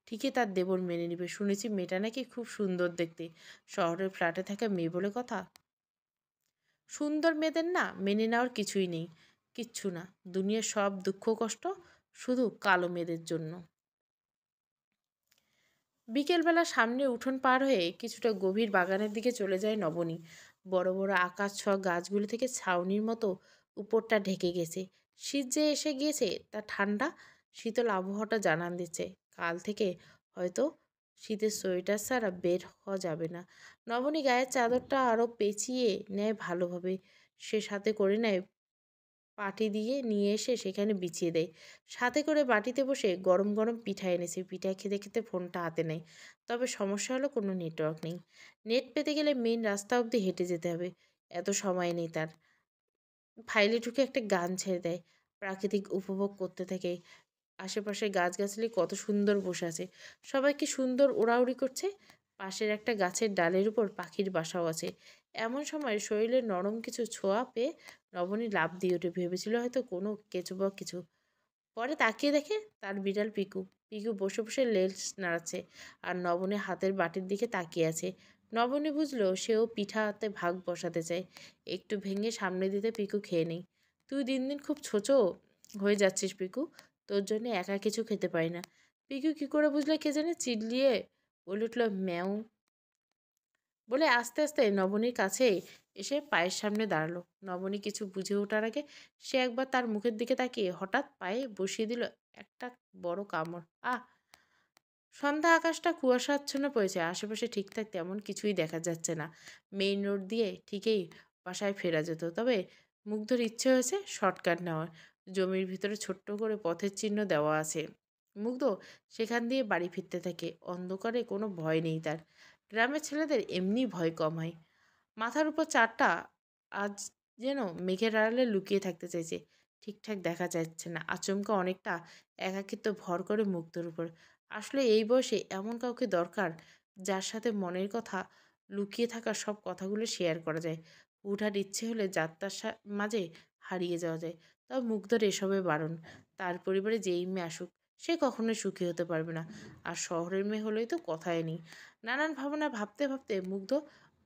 ঠিকই তার দেবর মেনে নিবে। শুনেছি মেয়েটা নাকি খুব সুন্দর দেখতে, শহরের ফ্ল্যাটে থাকা মেয়ে বলে কথা। সুন্দর মেয়েদের না মেনে নেওয়ার কিছুই নেই, কিচ্ছু না। দুনিয়ার সব দুঃখ কষ্ট শুধু কালো মেয়েদের জন্য। বিকেলবেলা সামনে উঠোন পার হয়ে কিছুটা গভীর বাগানের দিকে চলে যায় নবনী। বড় বড় আকাশ ছোঁয়া গাছগুলো থেকে ছাউনির মতো উপরটা ঢেকে গেছে। শীত যে এসে গিয়েছে তা ঠান্ডা শীতল আবহাওয়াটা জানান দিচ্ছে কাল থেকে হয়তো শীতের সোয়েটার ছাড়া বের হওয়া যাবে না। নবনী গায়ের চাদরটা আরও পেঁচিয়ে নেয় ভালোভাবে। সে সাথে করে নেয় পাটি দিয়ে নিয়ে এসে সেখানে বিছিয়ে দেয়। সাথে করে বাটিতে বসে গরম গরম পিঠা এনেছে। পিঠা খেতে খেতে ফোনটা হাতে নেয়। তবে সমস্যা হলো কোনো নেটওয়ার্ক নেই। নেট পেতে গেলে মেইন রাস্তা অবধি হেঁটে যেতে হবে। এত সময় নেই তার। ফাইলে ঢুকে একটা গান ছেড়ে দেয়। প্রাকৃতিক উপভোগ করতে থাকে। আশেপাশে গাছগাছালি কত সুন্দর বসে আছে। সবাই কি সুন্দর ওড়াউড়ি করছে। পাশের একটা গাছের ডালের উপর পাখির বাসাও আছে। এমন সময় শরীরে নরম কিছু ছোঁয়া পেয়ে নবনী লাফ দিয়ে ওঠে। ভেবেছিল হয়তো কোনো কেঁচো বা কিছু। পরে তাকিয়ে দেখে তার বিড়াল পিকু। পিকু বসে বসে লেজ নাড়াচ্ছে আর নবনী হাতের বাটির দিকে তাকিয়ে আছে। নবনী বুঝলো সেও পিঠাতে ভাগ বসাতে চায়। একটু ভেঙে সামনে দিতে পিকু খেয়ে নেই। তুই দিন দিন খুব ছোট হয়ে যাচ্ছিস পিকু, তোর জন্য একা কিছু খেতে পারি না। পিকু কি করে বুঝলে কে জানে চিল্লিয়ে বলে উঠল ম্যাও বলে আস্তে আস্তে নবনীর কাছে এসে পায়ের সামনে দাঁড়ালো। নবনী কিছু বুঝে ওঠার আগে সে একবার তার মুখের দিকে তাকিয়ে হঠাৎ পায়ে বসিয়ে দিল একটা বড় কামড়। আহ! সন্ধ্যা আকাশটা কুয়াশাচ্ছন্ন পড়েছে। আশেপাশে ঠিকঠাক তেমন কিছুই দেখা যাচ্ছে না। মেইন রোড দিয়ে ঠিকই বাসায় ফেরা যেত। তবে মুগ্ধর ইচ্ছে হয়েছে শর্টকাট নেওয়ার। জমির ভিতরে ছোট্ট করে পথের চিহ্ন দেওয়া আছে। মুগ্ধ সেখান দিয়ে বাড়ি ফিরতে থাকে। অন্ধকারে কোনো ভয় নেই তার। গ্রামের ছেলেদের এমনি ভয় কম হয়। মাথার উপর চারটা আজ যেন মেঘের আড়ালে লুকিয়ে থাকতে চাইছে। ঠিকঠাক দেখা যাচ্ছে না। আচমকা অনেকটা একাকিত্ব ভর করে মুগ্ধর উপর। আসলে এই বয়সে এমন কাউকে দরকার যার সাথে মনের কথা লুকিয়ে থাকা সব কথাগুলো শেয়ার করা যায়। হুটহাট ইচ্ছে হলে যাত্রার মাঝে হারিয়ে যাওয়া যায়। তবে মুগ্ধর এসবে বারণ। তার পরিবারে যেই মেয়ে আসুক সে কখনোই সুখী হতে পারবে না। আর শহরের মেয়ে হলেই তো কথাই নেই। নানান ভাবনা ভাবতে ভাবতে মুগ্ধ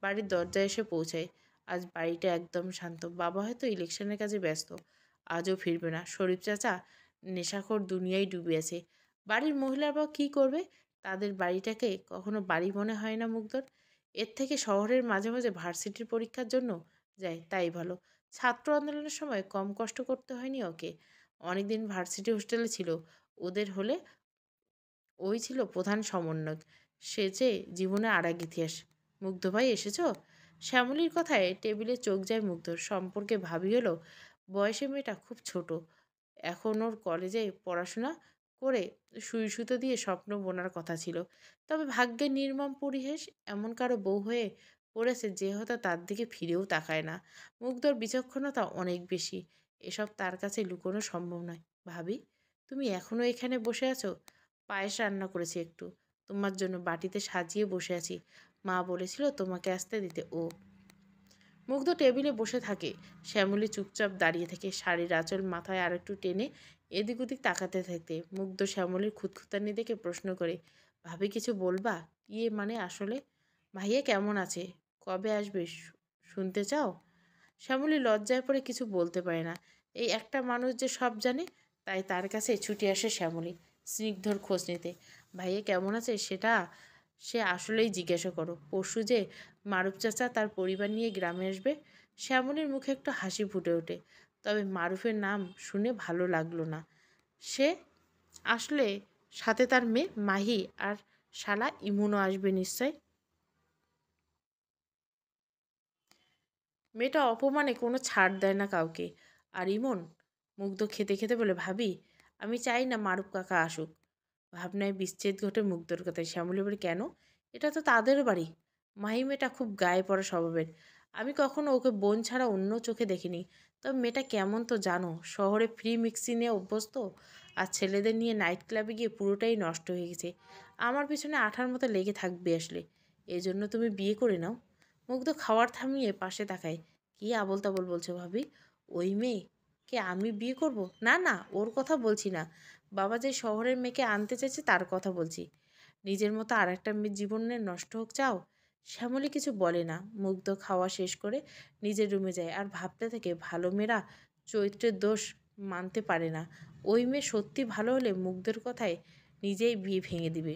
বাড়ির দরজায় এসে পৌঁছায়। আজ বাড়িটা একদম শান্ত। বাবা হয়তো ইলেকশনের কাজে ব্যস্ত। আজও ফিরবে না। শরীফ চাচা নেশাখোর দুনিয়ায় ডুবে আছে। বাড়ির মহিলারা বা কী করবে? তাদের বাড়িটাকে কখনো বাড়ি মনে হয় না মুগ্ধর। এর থেকে শহরের মাঝে মাঝে ভার্সিটির পরীক্ষার জন্য যায় তাই ভালো। ছাত্র আন্দোলনের সময় কম কষ্ট করতে হয়নি ওকে। অনেকদিন ভার্সিটি হোস্টেলে ছিল। ওদের হলে ওই ছিল প্রধান সমন্বয়ক। সে যে জীবনে আর এক ইতিহাস। মুগ্ধ ভাই এসেছো? শ্যামলীর কথায় টেবিলে চোখ যায় মুগ্ধর। সম্পর্কে ভাবি হলো বয়সে মেয়েটা খুব ছোট। এখন ওর কলেজে পড়াশোনা করে সুই সুতো দিয়ে স্বপ্ন বোনার কথা ছিল। তবে ভাগ্যের নির্মম পরিহাস এমন কারো বউ হয়ে পড়েছে যে হয়তো তার দিকে ফিরেও তাকায় না। মুগ্ধর বিচক্ষণতা অনেক বেশি। এসব তার কাছে লুকোনো সম্ভব নয়। ভাবি, তুমি এখনো এখানে বসে আছো? পায়েস রান্না করেছি একটু তোমার জন্য, বাটিতে সাজিয়ে বসে আছি। মা বলেছিল তোমাকে আসতে দিতে। ও মুগ্ধ টেবিলে বসে থাকে। শ্যামলী চুপচাপ দাঁড়িয়ে থাকে, শাড়ির আঁচল মাথায় আর একটু টেনে এদিক ওদিক তাকাতে থাকতে। মুগ্ধ শ্যামলীর খুঁতখুঁতানি দেখে প্রশ্ন করে, ভাবি কিছু বলবা? ইয়ে মানে আসলে ভাইয়া কেমন আছে? কবে আসবে শুনতে চাও? শ্যামলী লজ্জায় পড়ে কিছু বলতে পারে না। এই একটা মানুষ যে সব জানে, তাই তার কাছে ছুটে আসে শ্যামলী স্নিগ্ধর খোঁজ নিতে। ভাইয়া কেমন আছে সেটা সে আসলেই জিজ্ঞাসা করো। পরশু যে মারুফ চাচা তার পরিবার নিয়ে গ্রামে আসবে। শ্যামলীর মুখে একটু হাসি ফুটে ওঠে। তবে মারুফের নাম শুনে ভালো লাগলো না। সে আসলে সাথে তার মেয়ে মাহি আর শালা ইমুনও আসবে নিশ্চয়। মেয়েটা অপমানে কোনো ছাড় দেয় না কাউকে। আর ইমন মুগ্ধ খেতে খেতে বলে, ভাবি আমি চাই না মারুফ কাকা আসুক। ভাবনায় বিচ্ছেদ ঘটে মুগ্ধর কথায়। শ্যামলী বলে, কেন? এটা তো তাদেরও বাড়ি। মাহি মেয়েটা খুব গায়ে পড়া স্বভাবের। আমি কখনো ওকে বোন ছাড়া অন্য চোখে দেখিনি। তবে মেয়েটা কেমন তো জানো, শহরে ফ্রি মিক্সিংয়ে অভ্যস্ত। আর ছেলেদের নিয়ে নাইট ক্লাবে গিয়ে পুরোটাই নষ্ট হয়ে গেছে। আমার পিছনে আঠার মতো লেগে থাকবে আসলে। এই জন্য তুমি বিয়ে করে নাও। মুগ্ধ খাওয়ার থামিয়ে পাশে তাকায়। কি আবোল তাবোল বলছো ভাবি? ওই মেয়ে কে আমি বিয়ে করব? না না, ওর কথা বলছি না। বাবা যে শহরের মেয়েকে আনতে চাইছে তার কথা বলছি। নিজের মতো আর একটা মেয়ের জীবনে নষ্ট হোক চাও? শ্যামলী কিছু বলে না, মুগ্ধ খাওয়া শেষ করে নিজের রুমে যায় আর ভাবতে থাকে ভালো মেয়েরা চরিত্রের দোষ মানতে পারে না। ওই মেয়ে সত্যি ভালো হলে মুগ্ধর কথায় নিজেই বিয়ে ভেঙে দিবে।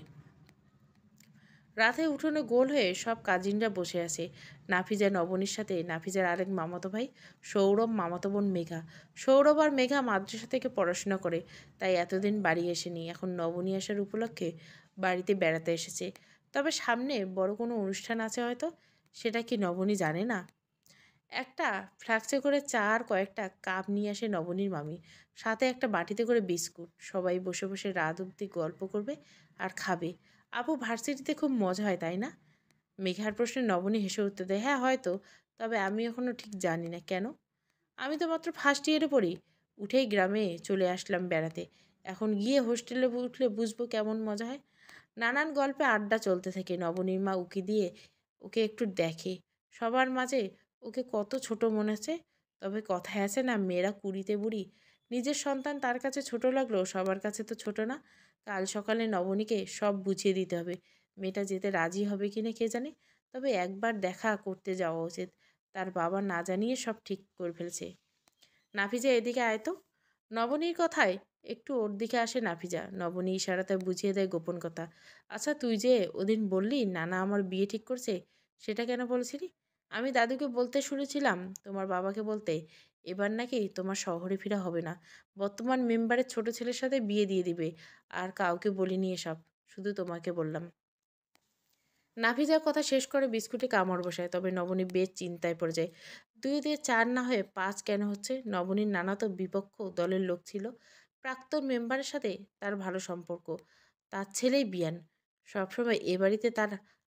রাতে উঠোনে গোল হয়ে সব কাজিনরা বসে আছে। নাফিজা নবনীর সাথে নাফিজার আরেক মামাতো ভাই সৌরভ, মামাতো বোন মেঘা। সৌরভ আর মেঘা মাদ্রাসা থেকে পড়াশোনা করে, তাই এতদিন বাড়ি আসেনি। এখন নবনী আসার উপলক্ষে বাড়িতে বেড়াতে এসেছে। তবে সামনে বড় কোনো অনুষ্ঠান আছে হয়তো, সেটা কি নবনী জানে না? একটা ফ্লাক্সে করে চা আর কয়েকটা কাপ নিয়ে আসে নবনীর মামি, সাথে একটা বাটিতে করে বিস্কুট। সবাই বসে বসে রাত অবধি গল্প করবে আর খাবে। আপু, ভার্সিটিতে খুব মজা হয় তাই না? মেঘার প্রশ্নে নবনী হেসে উত্তর দেয়, হ্যাঁ হয়তো, তবে আমি এখনও ঠিক জানি না। কেন? আমি তো মাত্র ফার্স্ট ইয়ারে পড়ি, উঠেই গ্রামে চলে আসলাম বেড়াতে। এখন গিয়ে হোস্টেলে উঠলে বুঝবো কেমন মজা হয়। নানান গল্পে আড্ডা চলতে থাকে। নবনীর মা উকি দিয়ে ওকে একটু দেখে, সবার মাঝে ওকে কত ছোট মনে হচ্ছে। তবে কথায় আছে না, মেয়েরা কুড়িতে বুড়ি। নিজের সন্তান তার কাছে ছোট লাগলেও সবার কাছে তো ছোট না। কাল সকালে নবনীকে সব বুঝিয়ে দিতে হবে। মেয়েটা যেতে রাজি হবে কিনা কে জানে, তবে একবার দেখা করতে যাওয়া উচিত। তার বাবা না জানিয়ে সব ঠিক করে ফেলছে। নাফিজা, এদিকে আয় তো। নবনীর কথায় একটু ওর দিকে আসে নাফিজা। নবনী ইশারাতে বুঝিয়ে দেয় গোপন কথা। আচ্ছা, তুই যে ওদিন বললি নানা আমার বিয়ে ঠিক করছে, সেটা কেন বলেছিলি? আমি দাদুকে বলতে শুনেছিলাম, তোমার বাবাকে বলতে, এবার নাকি তোমার শহরে ফেরা হবে না। বর্তমান মেম্বারের ছোট ছেলের সাথে বিয়ে দিয়ে দিবে। আর কাউকে বলিনি এসব, শুধু তোমাকে বললাম। নাফিজার কথা শেষ করে বিস্কুটে কামড় বসায়। তবে নবনী বেশ চিন্তায় পড়ে যায়। 2 দিয়ে 4 না হয়ে 5 কেন হচ্ছে? নবনীর নানা তো বিপক্ষ দলের লোক ছিল। প্রাক্তন মেম্বারের সাথে তার ভালো সম্পর্ক। তার ছেলেই বিয়ান, সবসময় এ বাড়িতে তার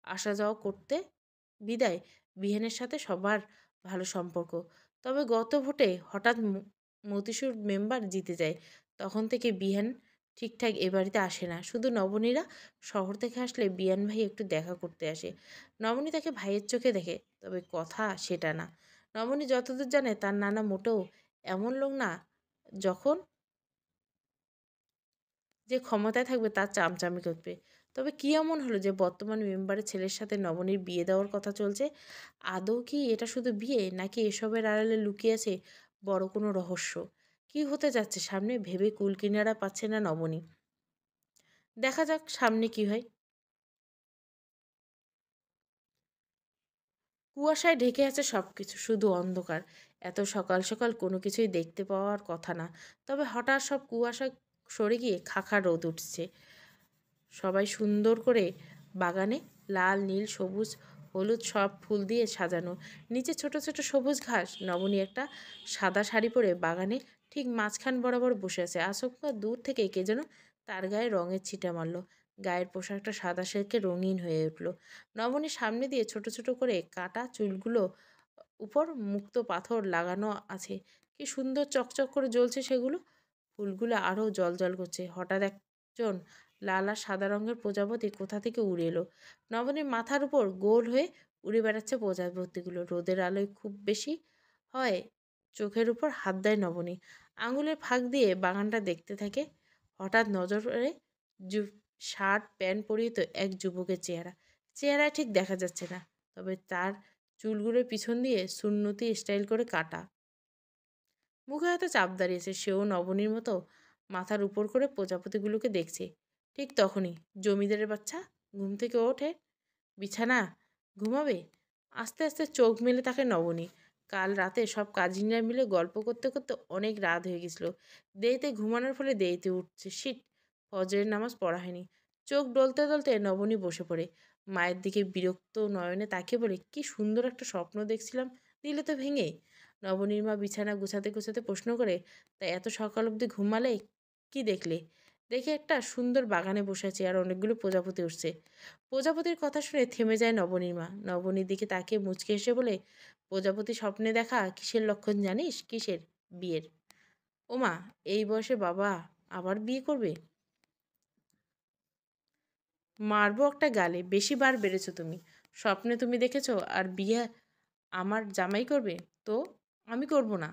আসা যাওয়া করতে। বিদায় বিহানের সাথে সবার ভালো সম্পর্ক। তবে গত ভোটে হঠাৎ মতিসুর মেম্বার জিতে যায়। তখন থেকে বিহান ঠিকঠাক এ বাড়িতে আসে না। শুধু নবনীরা শহর থেকে আসলে বিয়ান ভাই একটু দেখা করতে আসে। নবনী তাকে ভাইয়ের চোখে দেখে, তবে কথা সেটা না। নবনী যতদূর জানে তার নানা মোটেও এমন লোক না যখন যে ক্ষমতায় থাকবে তার চামচামি করবে। তবে কী এমন হলো যে বর্তমান মেম্বারের ছেলের সাথে নবনীর বিয়ে দেওয়ার কথা চলছে? আদৌ কি এটা শুধু বিয়ে, নাকি এসবের আড়ালে লুকিয়ে আছে বড় কোনো রহস্য? কি হতে যাচ্ছে সামনে ভেবে কুল কিনারা পাচ্ছে না নবনী। দেখা যাক সামনে কি হয়। কুয়াশায় ঢেকে আছে সব কিছু, শুধু অন্ধকার। এত সকাল সকাল কোনো কিছুই দেখতে পাওয়ার কথা না। তবে হঠাৎ সব কুয়াশা সরে গিয়ে খাখা রোদ উঠছে। সবাই সুন্দর করে বাগানে লাল, নীল, সবুজ, হলুদ সব ফুল দিয়ে সাজানো। নিচে ছোট ছোট সবুজ ঘাস। নবনী একটা সাদা শাড়ি পরে বাগানে ঠিক মাঝখান বরাবর বসে আছে। আচমকা দূর থেকে কে যেন তার গায়ে রঙের ছিটা মারল। গায়ের পোশাকটা সাদা সেকে রঙিন হয়ে উঠল। নবনীর সামনে দিয়ে ছোট ছোট করে কাটা চুলগুলো উপর মুক্ত পাথর লাগানো আছে। কি সুন্দর চকচক করে জ্বলছে সেগুলো। ফুলগুলো আরও জ্বলজ্বল করছে। হঠাৎ একজন লাল আর সাদা রঙের প্রজাপতি কোথা থেকে উড়ে এলো। নবনীর মাথার উপর গোল হয়ে উড়ে বেড়াচ্ছে প্রজাপতিগুলো। রোদের আলোয় খুব বেশি হয় চোখের উপর হাত দেয় নবনী। আঙুলের ফাঁক দিয়ে বাগানটা দেখতে থাকে। হঠাৎ নজর পড়ে শার্ট প্যান্ট পরিহিত এক যুবকের চেহারা। চেহারা ঠিক দেখা যাচ্ছে না, তবে তার চুলগুলোর পিছন দিয়ে সুন্নতি স্টাইল করে কাটা। মুখে হয়তো চাপ দাঁড়িয়েছে। সেও নবনীর মতো মাথার উপর করে প্রজাপতিগুলোকে দেখছে। ঠিক তখনই জমিদারের বাচ্চা ঘুম থেকে ওঠে। বিছানা ঘুমাবে? আস্তে আস্তে চোখ মেলে তাকে নবনী। কাল রাতে সব কাজিনরা মিলে গল্প করতে করতে অনেক রাত হয়ে গেছিল। দেরিতে ঘুমানোর ফলে দেরিতে উঠছে। শিট, ফজরের নামাজ পড়া হয়নি। চোখ ডলতে ডলতে নবনী বসে পড়ে। মায়ের দিকে বিরক্ত নয়নে তাকিয়ে বলে, কি সুন্দর একটা স্বপ্ন দেখছিলাম, দিলে তো ভেঙে। নবনীর মা বিছানা গুছাতে গুছাতে প্রশ্ন করে, তাই এত সকাল অবধি ঘুমালে? কি দেখলে? দেখে একটা সুন্দর বাগানে বসে আছে আর অনেকগুলো প্রজাপতি উঠছে। প্রজাপতির কথা শুনে থেমে যায় নবনীর মা। নবনীর দিকে তাকিয়ে মুচকে এসে বলে, প্রজাপতি স্বপ্নে দেখা কিসের লক্ষণ জানিস? কিসের? বিয়ের। ওমা, এই বয়সে বাবা আবার বিয়ে করবে? মারবো একটা গালে, বেশি বার বেড়েছো তুমি। স্বপ্নে তুমি দেখেছো আর বিয়ে আমার জামাই করবে? তো আমি করব না।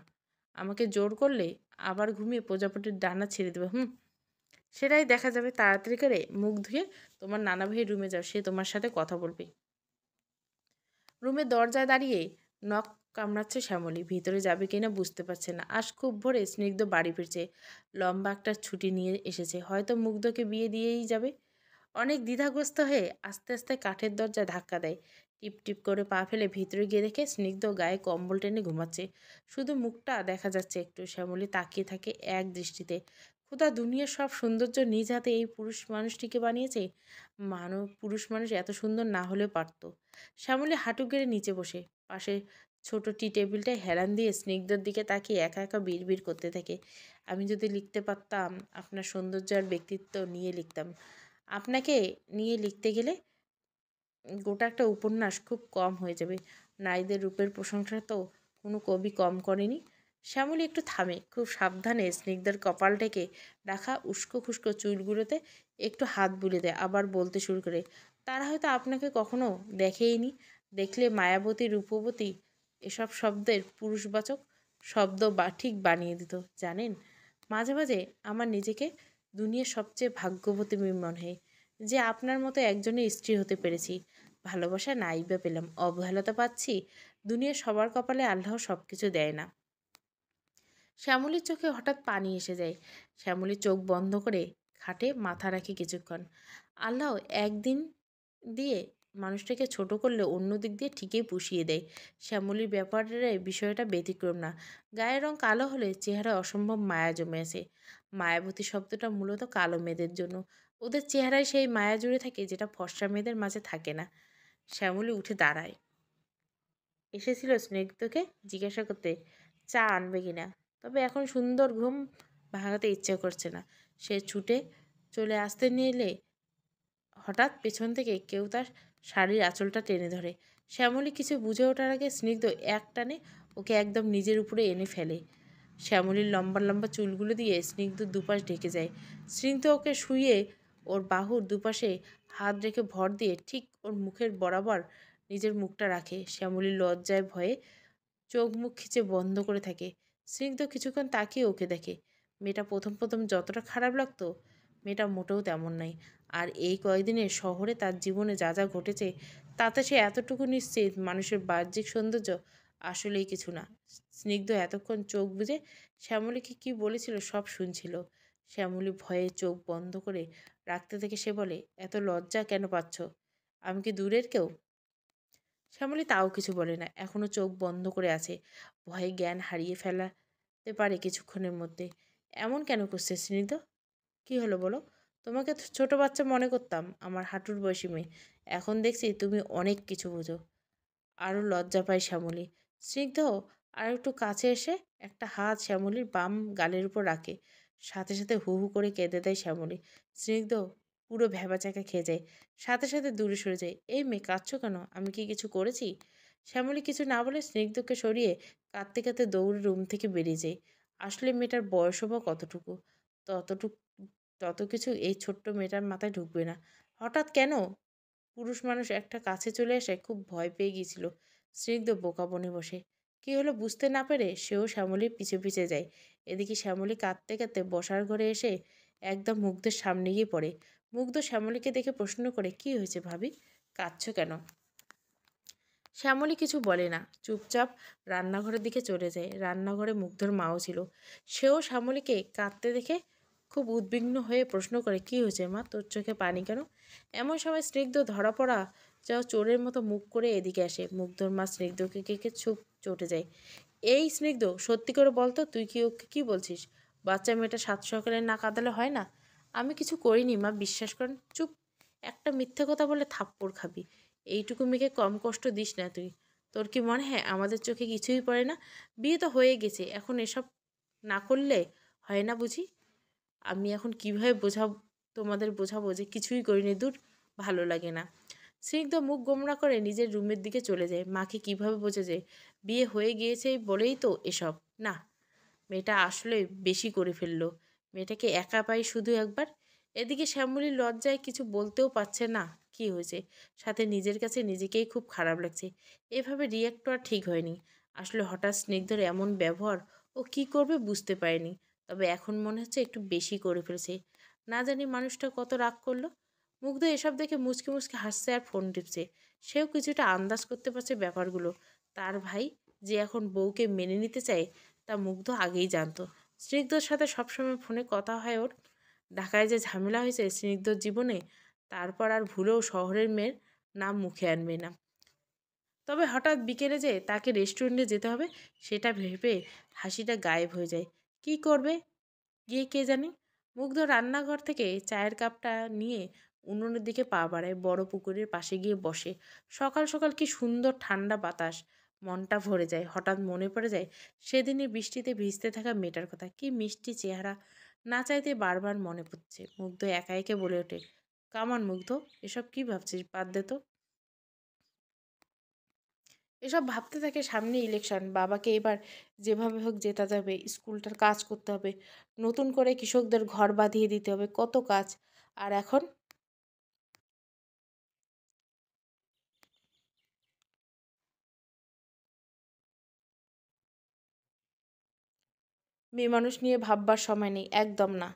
আমাকে জোর করলে আবার ঘুমিয়ে প্রজাপতির ডানা ছেড়ে দেবে। হুম, সেটাই দেখা যাবে। তাড়াতাড়ি করে মুখ ধুয়ে তোমার নানা ভাইয়ের রুমে যাও, সে তোমার সাথে কথা বলবে। রুমের দরজায় দাঁড়িয়ে নখ কামড়াচ্ছে শ্যামলী। ভিতরে যাবে কিনা বুঝতে পারছে না। আজ খুব ভোরে স্নিগ্ধ বাড়ি ফিরছে। লম্বা একটা ছুটি নিয়ে এসেছে, হয়তো মুগ্ধকে বিয়ে দিয়েই যাবে। অনেক দ্বিধাগ্রস্ত হয়ে আস্তে আস্তে কাঠের দরজা ধাক্কা দেয়। টিপ টিপ করে পা ফেলে ভিতরে গিয়ে দেখে স্নিগ্ধ গায়ে কম্বল টেনে ঘুমাচ্ছে। শুধু মুখটা দেখা যাচ্ছে একটু। শ্যামলী তাকিয়ে থাকে এক দৃষ্টিতে। খোদা, দুনিয়ার সব সৌন্দর্য নিজ হাতে এই পুরুষ মানুষটিকে বানিয়েছে। পুরুষ মানুষ এত সুন্দর না হলেও পারত। শ্যামলী হাঁটু গেড়ে নিচে বসে পাশে ছোট টি টেবিলটায় হেলান দিয়ে স্নিগ্ধর দিকে তাকিয়ে একা একা বিড়বিড় করতে থাকে। আমি যদি লিখতে পারতাম, আপনার সৌন্দর্য আর ব্যক্তিত্ব নিয়ে লিখতাম। আপনাকে নিয়ে লিখতে গেলে গোটা একটা উপন্যাস খুব কম হয়ে যাবে। নারীদের রূপের প্রশংসা তো কোনো কবি কম করেনি। শ্যামলী একটু থামে, খুব সাবধানে স্নিগ্ধের কপাল ঢেকে রাখা উস্কো খুস্কো চুলগুলোতে একটু হাত বুলিয়ে দেয়। আবার বলতে শুরু করে, তারা হয়তো আপনাকে কখনো দেখেইনি। দেখলে মায়াবতী, রূপবতী এসব শব্দের পুরুষবাচক শব্দ বা ঠিক বানিয়ে দিত। জানেন, মাঝে মাঝে আমার নিজেকে দুনিয়ার সবচেয়ে ভাগ্যবতী মনে হয় যে আপনার মতো একজনের স্ত্রী হতে পেরেছি। ভালোবাসা নাই বা পেলাম, অবহেলা পাচ্ছি। দুনিয়ার সবার কপালে আল্লাহ সব কিছু দেয় না। শ্যামলীর চোখে হঠাৎ পানি এসে যায়। শ্যামলী চোখ বন্ধ করে খাটে মাথা রাখে কিছুক্ষণ। আল্লাহ একদিন দিয়ে মানুষটাকে ছোট করলে অন্য দিক দিয়ে ঠিকই পুষিয়ে দেয়। শ্যামলীর ব্যাপারে বিষয়টা ব্যতিক্রম না। গায়ের রং কালো হলে চেহারা অসম্ভব মায়া জমে আছে। মায়াবতী শব্দটা মূলত কালো মেয়েদের জন্য। ওদের চেহারায় সেই মায়া জুড়ে থাকে যেটা ফর্সা মেয়েদের মাঝে থাকে না। শ্যামলী উঠে দাঁড়ায়। এসেছিল স্নিগ্ধকে জিজ্ঞাসা করতে চা আনবে কিনা, তবে এখন সুন্দর ঘুম ভাঙাতে ইচ্ছে করছে না। সে ছুটে চলে আসতে নিলে হঠাৎ পেছন থেকে কেউ তার শাড়ির আঁচলটা টেনে ধরে। শ্যামলী কিছু বুঝে ওঠার আগে স্নিগ্ধ এক টানে ওকে একদম নিজের উপরে এনে ফেলে। শ্যামলীর লম্বা লম্বা চুলগুলো দিয়ে স্নিগ্ধ দুপাশ ঢেকে যায়। স্নিগ্ধ ওকে শুয়ে ওর বাহুর দুপাশে হাত রেখে ভর দিয়ে ঠিক ওর মুখের বরাবর নিজের মুখটা রাখে। শ্যামলীর লজ্জায় ভয়ে চোখ মুখ খিচে বন্ধ করে থাকে। স্নিগ্ধ কিছুক্ষণ তাকিয়ে ওকে দেখে। মেয়েটা প্রথম প্রথম যতটা খারাপ লাগতো, মেয়েটা মোটেও তেমন নয়। আর এই কয়েকদিনে শহরে তার জীবনে যা যা ঘটেছে, তাতে সে এতটুকু নিশ্চিত মানুষের বাহ্যিক সৌন্দর্য আসলেই কিছু না। স্নিগ্ধ এতক্ষণ চোখ বুজে শ্যামলীকে কি বলেছিল সব শুনছিল। শ্যামলী ভয়ে চোখ বন্ধ করে রাখতে থেকে সে বলে, এত লজ্জা কেন পাচ্ছ? আমি কি দূরের কেউ? শ্যামলী তাও কিছু বলে না, এখনো চোখ বন্ধ করে আছে। ভয়ে জ্ঞান হারিয়ে ফেলাতে পারে কিছুক্ষণের মধ্যে। এমন কেন করছে স্নিগ্ধ? কি হলো বলো? তোমাকে তো ছোট বাচ্চা মনে করতাম, আমার হাঁটুর বয়সী মেয়ে। এখন দেখছি তুমি অনেক কিছু বোঝো। আরও লজ্জা পায় শ্যামলী। স্নিগ্ধ আর একটু কাছে এসে একটা হাত শ্যামলীর বাম গালের উপর রাখে। সাথে সাথে হু হু করে কেঁদে দেয় শ্যামলী। স্নিগ্ধ পুরো ভ্যাবাচাকা খেয়ে যায়। সাথে সাথে দূরে সরে যায়। এই মেয়ে, কাঁদছো কেন? আমি কি কিছু করেছি? শ্যামলী কিছু না বলে স্নিগ্ধকে সরিয়ে কাঁদতে কাঁদতে দৌড়ে রুম থেকে বেরিয়ে যায়। আসলে মেয়েটার বয়সও বা কতটুকু? ততটুকু তত কিছু এই ছোট্ট মেয়েটার মাথায় ঢুকবে না। হঠাৎ কেন পুরুষ মানুষ একটা কাছে চলে আসে খুব ভয় পেয়ে গিয়েছিল। স্নিগ্ধ বোকা বনে বসে। কি হলো বুঝতে না পেরে সেও শ্যামলীর পিছে পিছে যায়। এদিকে শ্যামলী কাঁদতে কাঁদতে বসার ঘরে এসে একদম মুগ্ধের সামনে গিয়ে পড়ে। মুগ্ধ শ্যামলীকে দেখে প্রশ্ন করে, কি হয়েছে ভাবি, কাঁদছো কেন? শ্যামলী কিছু বলে না, চুপচাপ রান্নাঘরের দিকে চলে যায়। রান্নাঘরে মুগ্ধর মাও ছিল। সেও শ্যামলীকে কাঁদতে দেখে খুব উদ্বিগ্ন হয়ে প্রশ্ন করে, কি হয়েছে মা, তোর চোখে পানি কেন? এমন সময় স্নিগ্ধ ধরা পড়া যাও চোরের মতো মুখ করে এদিকে আসে। মুগ্ধর মা স্নিগ্ধকে কেকে চুপ চটে যায়। এই স্নিগ্ধ, সত্যি করে বলতো, তুই কি ওকে কি বলছিস? বাচ্চা মেয়েটা সাত সকালে না কাঁদালে হয় না? আমি কিছু করিনি মা, বিশ্বাস করেন। চুপ, একটা মিথ্যে কথা বলে থাপ্পড় খাবি। এইটুকু মেয়েকে কম কষ্ট দিস না তুই। তোর কি মনে হয় আমাদের চোখে কিছুই পড়ে না? বিয়ে তো হয়ে গেছে, এখন এসব না করলে হয় না বুঝি? আমি এখন কিভাবে তোমাদের বোঝাবো যে কিছুই করিনি, দূর, ভালো লাগে না। স্নিগ্ধ মুখ গোমড়া করে নিজের রুমের দিকে চলে যায়। মাকে কিভাবে বোঝা যায় বিয়ে হয়ে গিয়েছে বলেই তো এসব? না, মেয়েটা আসলে বেশি করে ফেললো। মেয়েটাকে একা পাই শুধু একবার। এদিকে শ্যামলীর লজ্জায় কিছু বলতেও পারছে না কি হয়েছে। সাথে নিজের কাছে নিজেকেই খুব খারাপ লাগছে। এভাবে রিয়াক্ট করা ঠিক হয়নি। আসলে হঠাৎ স্নিগ্ধর এমন ব্যবহার ও কি করবে বুঝতে পারেনি। তবে এখন মনে হচ্ছে একটু বেশি করে ফেলছে। না জানি মানুষটা কত রাগ করলো। মুগ্ধ এসব দেখে মুচকি মুচকি হাসছে আর ফোন টিপছে। সেও কিছুটা আন্দাজ করতে পারছে ব্যাপারগুলো। তার ভাই যে এখন বউকে মেনে নিতে চায় তা মুগ্ধ আগেই জানতো। স্নিগ্ধর সাথে সবসময় ফোনে কথা হয় ওর। ঢাকায় যে ঝামেলা হয়েছে স্নিগ্ধর জীবনে, তারপর আর ভুলেও শহরের মেয়ের নাম মুখে আনবে না। তবে হঠাৎ বিকেলে যে তাকে রেস্টুরেন্টে যেতে হবে সেটা ভেবে হাসিটা গায়েব হয়ে যায়। কি করবে গিয়ে কে জানে। মুগ্ধ রান্নাঘর থেকে চায়ের কাপটা নিয়ে উনুনের দিকে পা বাড়ায়, বড় পুকুরের পাশে গিয়ে বসে। সকাল সকাল কি সুন্দর ঠান্ডা বাতাস, মনটা ভরে যায়। হঠাৎ মনে পড়ে যায় সেদিনই বৃষ্টিতে ভিজতে থাকা মেয়েটার কথা, কি মিষ্টি চেহারা। না চাইতে বারবার মনে পড়ছে। মুগ্ধ একা একে বলে ওঠে, কামান মুগ্ধ, এসব কি ভাবছিস, বাদ দে তো। এসব ভাবতে থাকে সামনে ইলেকশন, বাবাকে এবার যেভাবে হোক জেতাতে হবে, স্কুলটার কাজ করতে হবে, নতুন করে কৃষকদের ঘর বাঁধিয়ে দিতে হবে, কত কাজ। আর এখন মেয়ে মানুষ নিয়ে ভাববার সময় নেই, একদম না।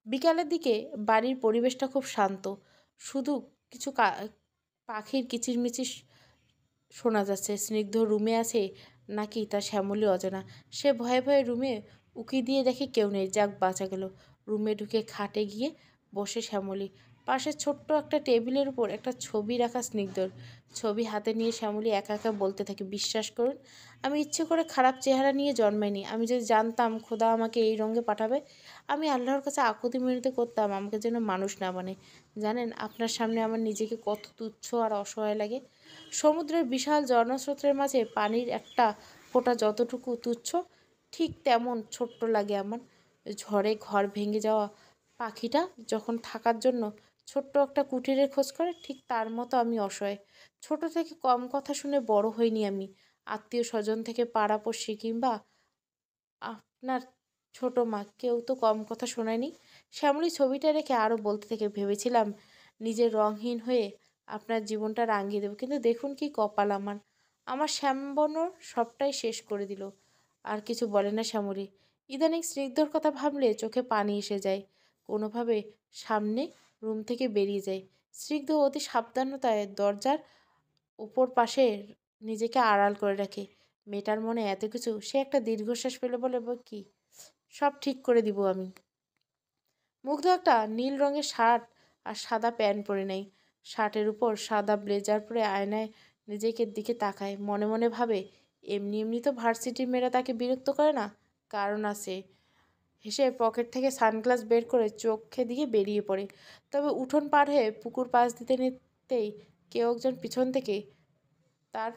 বিকালের দিকে বাড়ির পরিবেশটা খুব শান্ত। শুধু কিছু পাখির কিচিরমিচির শোনা যাচ্ছে। স্নিগ্ধ রুমে আছে নাকি তা শ্যামলী অজানা। সে ভয়ে ভয়ে রুমে উকি দিয়ে দেখে কেউ নেই। যাক, বাঁচা গেল। রুমে ঢুকে খাটে গিয়ে বসে শ্যামলী। পাশে ছোট্ট একটা টেবিলের উপর একটা ছবি রাখা স্নিগ্ধর। ছবি হাতে নিয়ে শ্যামলী একা একা বলতে থাকে, বিশ্বাস করুন, আমি ইচ্ছে করে খারাপ চেহারা নিয়ে জন্মাইনি। আমি যদি জানতাম খোদা আমাকে এই রঙে পাঠাবে, আমি আল্লাহর কাছে আকুতি মিনতি করতাম আমাকে যেন মানুষ না বানে। জানেন, আপনার সামনে আমার নিজেকে কত তুচ্ছ আর অসহায় লাগে। সমুদ্রের বিশাল জনস্রোতের মাঝে পানির একটা ফোঁটা যতটুকু তুচ্ছ, ঠিক তেমন ছোট্ট লাগে আমার। ঝড়ে ঘর ভেঙে যাওয়া পাখিটা যখন থাকার জন্য ছোট্ট একটা কুটিরের খোঁজ করে, ঠিক তার মতো আমি অসহায়। ছোট থেকে কম কথা শুনে বড় হইনি আমি। আত্মীয় স্বজন থেকে পাড়াপড়শি কিংবা আপনার ছোট মা, কেউ তো কম কথা শোনায়নি। শ্যামলী ছবিটা রেখে আরও বলতে থেকে, ভেবেছিলাম নিজের রংহীন হয়ে আপনার জীবনটা রাঙিয়ে দেবো, কিন্তু দেখুন কি কপাল আমার। আমার শ্যামবনর সবটাই শেষ করে দিল। আর কিছু বলে না শ্যামলী। ইদানিং স্নিগ্ধর কথা ভাবলে চোখে পানি এসে যায়। কোনোভাবে সামনে রুম থেকে বেরিয়ে যায়। স্নিগ্ধ অতি সাবধানতায় দরজার উপর পাশে নিজেকে আড়াল করে রাখে। মেয়েটার মনে এত কিছু, সে একটা দীর্ঘশ্বাস পেলে বলে, কি সব ঠিক করে দিব আমি। মুগ্ধ একটা নীল রঙের শার্ট আর সাদা প্যান্ট পরে নেই। শার্টের উপর সাদা ব্লেজার পরে আয়নায় নিজেকে দিকে তাকায়। মনে মনে ভাবে, এমনি এমনি তো ভার্সিটির মেয়েরা তাকে বিরক্ত করে না, কারণ আছে। হেসে পকেট থেকে সানগ্লাস বের করে চোখে দিয়ে বেরিয়ে পড়ে। তবে উঠোন পার হয়ে পুকুর পাশ দিতে নিতেই কেউ একজন পিছন থেকে তার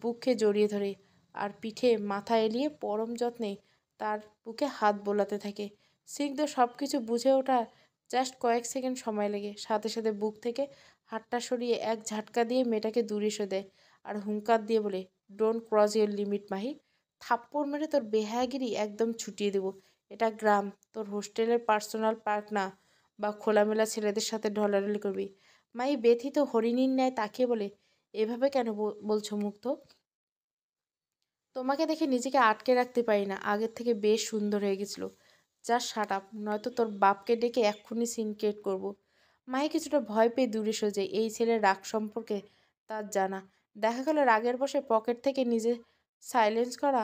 বুকে জড়িয়ে ধরে আর পিঠে মাথা এলিয়ে পরম যত্নে তার বুকে হাত বোলাতে থাকে। স্নিগ্ধ সব কিছু বুঝে ওঠার জাস্ট কয়েক সেকেন্ড সময় লাগে। সাথে সাথে বুক থেকে হাতটা সরিয়ে এক ঝাটকা দিয়ে মেয়েটাকে দূরে সরে দেয় আর হুঙ্কার দিয়ে বলে, don't cross your limit Mahi. থাপ্পড় মেরে তোর বেহায়াগিরি একদম ছুটিয়ে দেবো। এটা গ্রাম, তোর হোস্টেলের পার্সোনাল পার্ক না, বা খোলামেলা ছেলেদের সাথে ঢলাঢলি করবি। মাই ব্যথিত হরিণীর ন্যায় তাকিয়ে বলে, এভাবে কেন বলছো মুগ্ধ? তোমাকে দেখে নিজেকে আটকে রাখতে পারি না, আগের থেকে বেশ সুন্দর হয়ে গেছিলো। যা শাট আপ, নয়তো তোর বাপকে ডেকে এক্ষুনি সিনক্রেট করব। মায়ে কিছুটা ভয় পেয়ে দূরে সরে যায়। এই ছেলের রাগ সম্পর্কে তার জানা। দেখা গেল রাগের বশে পকেট থেকে নিজে সাইলেন্স করা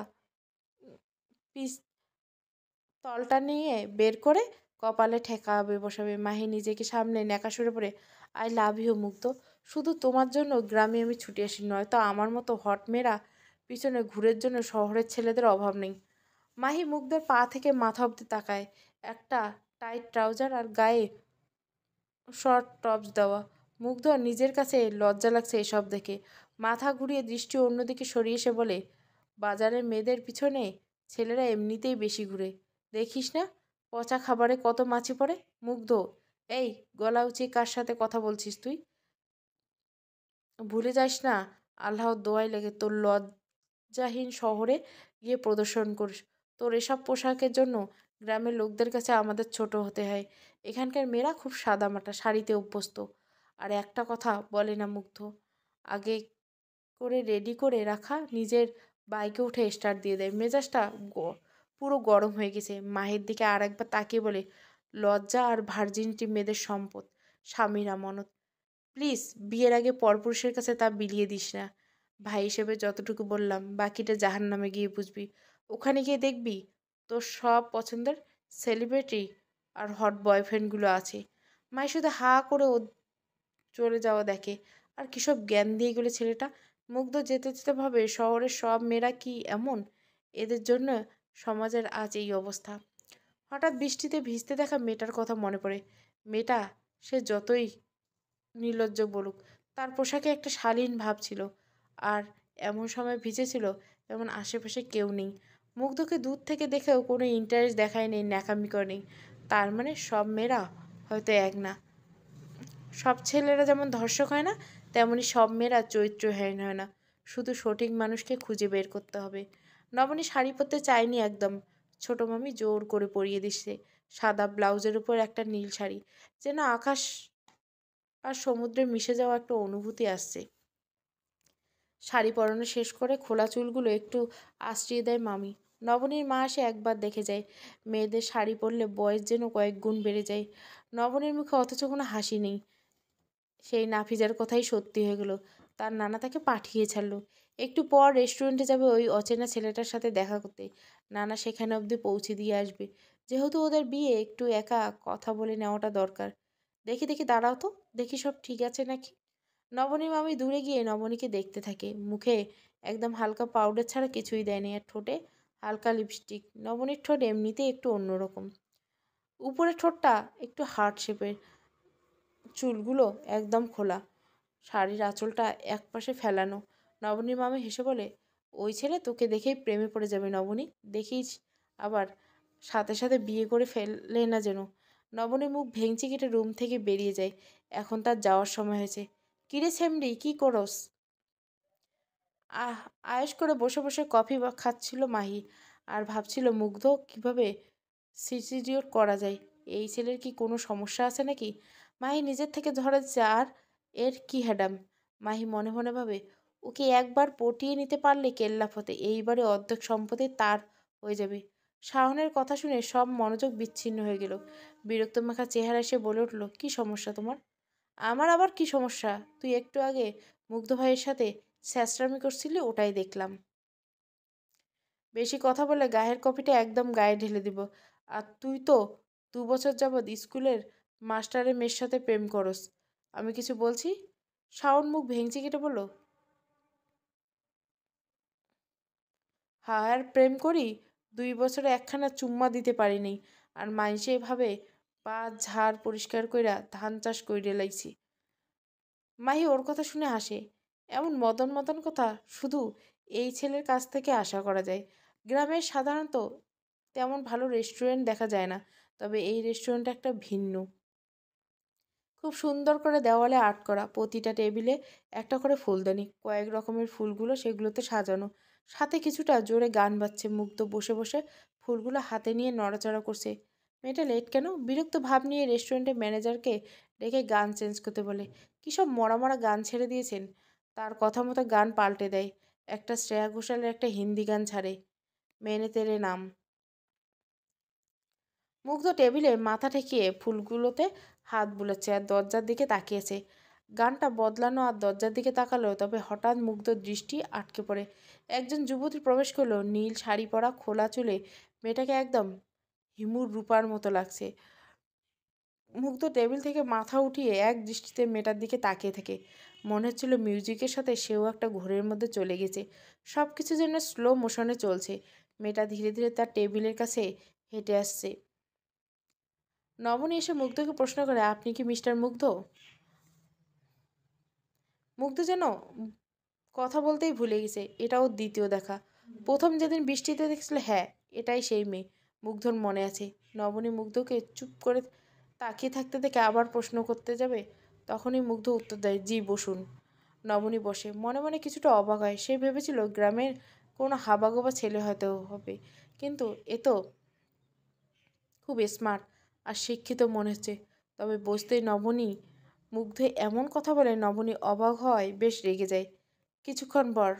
তলটা নিয়ে বের করে কপালে ঠেকাবে বসাবে। মাহি নিজেকে সামনে ন্যাকা সরে পড়ে, আই লাভ ইউ মুগ্ধ। শুধু তোমার জন্য গ্রামে আমি ছুটে আসি, নয়তো আমার মতো হট মেয়েরা পিছনে ঘুরের জন্য শহরের ছেলেদের অভাব নেই। মাহি মুগ্ধের পা থেকে মাথা অব্দি তাকায়। একটা টাইট ট্রাউজার আর গায়ে শর্ট টপস দেওয়া। মুগ্ধ নিজের কাছে লজ্জা লাগছে এসব দেখে। মাথা ঘুরিয়ে দৃষ্টি অন্যদিকে সরিয়ে এসে বলে, বাজারের মেয়েদের পিছনে ছেলেরা এমনিতেই বেশি ঘুরে, দেখিস না পচা খাবারে কত মাছি পড়ে। মুগ্ধ, এই গলা উঁচিয়ে কার সাথে কথা বলছিস তুই? ভুলে যাস না, আল্লাহর দোয়াই লেগে তোর লজ্জাহীন শহরে গিয়ে প্রদর্শন করিস। তোর এসব পোশাকের জন্য গ্রামের লোকদের কাছে আমাদের ছোট হতে হয়। এখানকার মেয়েরা খুব সাদামাটা, শাড়িতে অভ্যস্ত। আর একটা কথা বলে না মুগ্ধ, আগে করে রেডি করে রাখা নিজের বাইকে উঠে স্টার্ট দিয়ে দেয়। মেজাজটা পুরো গরম হয়ে গেছে। মাহির দিকে আর একবার তাকিয়ে বলে, লজ্জা আর ভার্জিনিটি মেয়েদের সম্পদ, স্বামীর আমানত। প্লিজ বিয়ের আগে পরপুরুষের কাছে তা বিলিয়ে দিস না। ভাই হিসেবে যতটুকু বললাম, বাকিটা জাহান্নামে গিয়ে বুঝবি। ওখানে গিয়ে দেখবি তোর সব পছন্দের সেলিব্রিটি আর হট বয়ফ্রেন্ডগুলো আছে। মাই শুধু হা করে ও চলে যাওয়া দেখে। আর কিসব জ্ঞান দিয়ে গেলে ছেলেটা। মুগ্ধ যেতে যেতে ভাবে শহরের সব মেয়েরা কি এমন? এদের জন্য সমাজের আজ এই অবস্থা। হঠাৎ বৃষ্টিতে ভিজতে দেখা মেয়েটার কথা মনে পড়ে। মেয়েটা, সে যতই নির্লজ্জ বলুক, তার পোশাকে একটা শালীন ভাব ছিল। আর এমন সময় ভিজেছিল এমন আশেপাশে কেউ নেই। মুগ্ধকে দূর থেকে দেখেও কোনো ইন্টারেস্ট দেখায়নি, ন্যাকামি করেনি। তার মানে সব মেয়েরা হয়তো এক না। সব ছেলেরা যেমন ধর্ষক হয় না, তেমনি সব মেয়েরা চরিত্রহীন হয় না। শুধু সঠিক মানুষকে খুঁজে বের করতে হবে। নবনী শাড়ি পরতে চায়নি একদম। ছোট মামি জোর করে পরিয়ে দিচ্ছে। সাদা ব্লাউজের উপর একটা নীল শাড়ি, যেন আকাশ আর সমুদ্রে মিশে যাওয়া একটা অনুভূতি আসছে। শাড়ি পরানো শেষ করে খোলা চুলগুলো একটু আশ্রিয়ে দেয় মামি। নবনীর মা এসে একবার দেখে যায়। মেয়েদের শাড়ি পরলে বয়স যেন কয়েক গুণ বেড়ে যায়। নবনীর মুখে অথচ কোনো হাসি নেই। সেই নাফিজার কথাই সত্যি হয়ে গেল। তার নানা তাকে পাঠিয়ে ছাড়লো। একটু পর রেস্টুরেন্টে যাবে ওই অচেনা ছেলেটার সাথে দেখা করতে। নানা সেখানে অবধি পৌঁছে দিয়ে আসবে। যেহেতু ওদের বিয়ে, একটু একা কথা বলে নেওয়াটা দরকার। দেখি দেখি দাঁড়াও তো, দেখি সব ঠিক আছে নাকি। নবনীর মামি দূরে গিয়ে নবনীকে দেখতে থাকে। মুখে একদম হালকা পাউডার ছাড়া কিছুই দেয়নি, আর ঠোঁটে হালকা লিপস্টিক। নবনীর ঠোঁট এমনিতেই একটু অন্যরকম। উপরের ঠোঁটটা একটু হার্ট শেপের, চুলগুলো একদম খোলা, শাড়ির আঁচলটা একপাশে ফেলানো। নবনীর মামি হেসে বলে, ওই ছেলে তোকে দেখেই প্রেমে পড়ে যাবে নবনী। দেখিস আবার সাথে সাথে বিয়ে করে ফেলে না যেন। নবনীর মুখ ভেঙচি কেটে রুম থেকে বেরিয়ে যায়। এখন তার যাওয়ার সময় হয়েছে। কিরে সেমরি, কি করস? আহ আয়েশ করে বসে বসে কফি খাচ্ছিল মাহি। আর ভাবছিল মুগ্ধ কিভাবে সিসিডিওর করা যায়। এই ছেলের কি কোনো সমস্যা আছে নাকি? মাহি নিজের থেকে ধরে দিচ্ছে। আর এর কি হ্যাডাম। মাহি মনে মনে ভাবে, ওকে একবার পটিয়ে নিতে পারলে কেল্লা ফতে, এইবারে অর্ধেক সম্পত্তি তার হয়ে যাবে। শাওনের কথা শুনে সব মনোযোগ বিচ্ছিন্ন হয়ে গেল। বিরক্ত মাখা চেহারা এসে বলে উঠল, কি সমস্যা তোমার? আমার আবার কি সমস্যা? তুই একটু আগে মুগ্ধ ভাইয়ের সাথে স্যাঁচরামি করছিলি, ওটাই দেখলাম। বেশি কথা বলে গায়ের কপিটা একদম গায়ে ঢেলে দিব। আর তুই তো 2 বছর যাবৎ স্কুলের মাস্টারের মেয়ের সাথে প্রেম করস। আমি কিছু বলছি? শাওন মুখ ভেঙচি কেটে বলল, হ্যাঁ আর প্রেম করি? 2 বছরে একখানা চুম্মা দিতে পারিনি। আর মাইসে ভাবে পা ঝাড় পরিষ্কার কইরা ধান চাষ কইরে লাইছি। মাহি ওর কথা শুনে হাসে। এমন মদন মদন কথা শুধু এই ছেলের কাছ থেকে আশা করা যায়। গ্রামের সাধারণত তেমন ভালো রেস্টুরেন্ট দেখা যায় না, তবে এই রেস্টুরেন্টটা একটা ভিন্ন। খুব সুন্দর করে দেওয়ালে আর্ট করা, প্রতিটা টেবিলে একটা করে ফুলদানি, কয়েক রকমের ফুলগুলো সেগুলোতে সাজানো। সাথে কিছুটা জোরে গান বাজছে। মুগ্ধ বসে বসে ফুলগুলো হাতে নিয়ে নড়াচড়া করছে। মেয়েটা লেট কেন? বিরক্ত ভাব নিয়ে রেস্টুরেন্টের ম্যানেজারকে ডেকে গান চেঞ্জ করতে বলে। কী সব মরা মরা গান ছেড়ে দিয়েছেন। তার কথা মতো গান পাল্টে দেয়। একটা শ্রেয়া ঘোষালের একটা হিন্দি গান ছাড়ে, মেনে তেরে নাম। মুগ্ধ টেবিলে মাথা ঠেকিয়ে ফুলগুলোতে হাত বুলাচ্ছে আর দরজার দিকে তাকিয়েছে। গানটা বদলানো আর দরজার দিকে তাকালো, তবে হঠাৎ মুগ্ধ দৃষ্টি আটকে পড়ে। একজন যুবতী প্রবেশ করলো, নীল শাড়ি পরা, খোলা চুলে। মেয়েটাকে একদম হিমুর রূপার মতো লাগছে। মুগ্ধ টেবিল থেকে মাথা উঠিয়ে এক দৃষ্টিতে মেয়েটার দিকে তাকিয়ে থাকে। মনে হচ্ছিল মিউজিকের সাথে সেও একটা ঘোরের মধ্যে চলে গেছে। সব কিছু যেন স্লো মোশনে চলছে। মেয়েটা ধীরে ধীরে তার টেবিলের কাছে হেঁটে আসছে। নবনী এসে মুগ্ধকে প্রশ্ন করে, আপনি কি মিস্টার মুগ্ধ? মুগ্ধ যেন কথা বলতেই ভুলে গেছে। এটা ওর দ্বিতীয় দেখা। প্রথম যেদিন বৃষ্টিতে দেখছিল, হ্যাঁ এটাই সেই মেয়ে। মুগ্ধর মনে আছে। নবনী মুগ্ধকে চুপ করে তাকিয়ে থাকতে দেখে আবার প্রশ্ন করতে যাবে, তখনই মুগ্ধ উত্তর দেয়, জি বসুন। নবনী বসে মনে মনে কিছুটা অবাক হয়। সে ভেবেছিল গ্রামের কোনো হাবাগোবা ছেলে হয়তো হবে, কিন্তু এ তো খুব স্মার্ট আর শিক্ষিত মনে হচ্ছে। তবে বসতেই নবনী মুগ্ধ এমন কথা বলে নবনী অবাক হয়, বেশ রেগে যায়। কিছুক্ষণ পর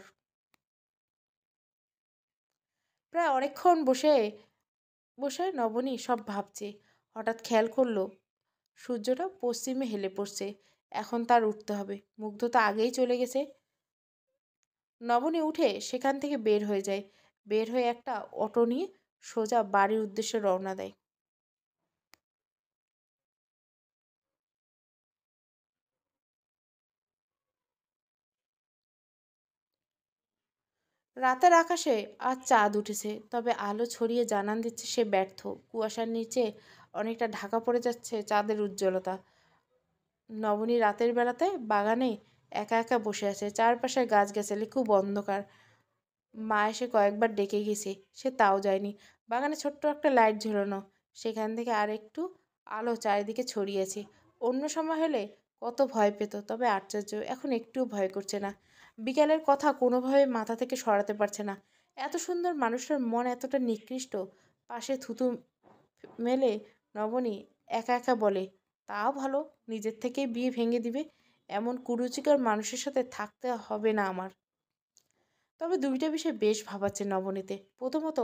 প্রায় অনেকক্ষণ বসে বসে নবনী সব ভাবছে। হঠাৎ খেয়াল করলো সূর্যটা পশ্চিমে হেলে পড়ছে। এখন তার উঠতে হবে। মুগ্ধ তো আগেই চলে গেছে। নবনী উঠে সেখান থেকে বের হয়ে যায়। বের হয়ে একটা অটো নিয়ে সোজা বাড়ির উদ্দেশ্যে রওনা দেয়। রাতের আকাশে আজ চাঁদ উঠেছে, তবে আলো ছড়িয়ে জানান দিচ্ছে সে ব্যর্থ। কুয়াশার নিচে অনেকটা ঢাকা পড়ে যাচ্ছে চাঁদের উজ্জ্বলতা। নবনী রাতের বেলাতে বাগানে একা একা বসে আছে। চারপাশে গাছগাছালি, খুব অন্ধকার। মা এসে কয়েকবার ডেকে গেছে, সে তাও যায়নি। বাগানে ছোট্ট একটা লাইট ঝুলানো, সেখান থেকে আর একটু আলো চারিদিকে ছড়িয়েছে। অন্য সময় হলে কত ভয় পেত, তবে আশ্চর্য, এখন একটুও ভয় করছে না। বিকেলের কথা কোনোভাবে মাথা থেকে সরাতে পারছে না। এত সুন্দর মানুষটার মন এতটা নিকৃষ্ট। পাশে থুতু মেলে নবনী একা একা বলে, তাও ভালো, নিজের থেকেই বিয়ে ভেঙে দিবে। এমন কুরুচিকর মানুষের সাথে থাকতে হবে না আমার। তবে দুইটা বিষয় বেশ ভাবাচ্ছে নবনীতে। প্রথমত,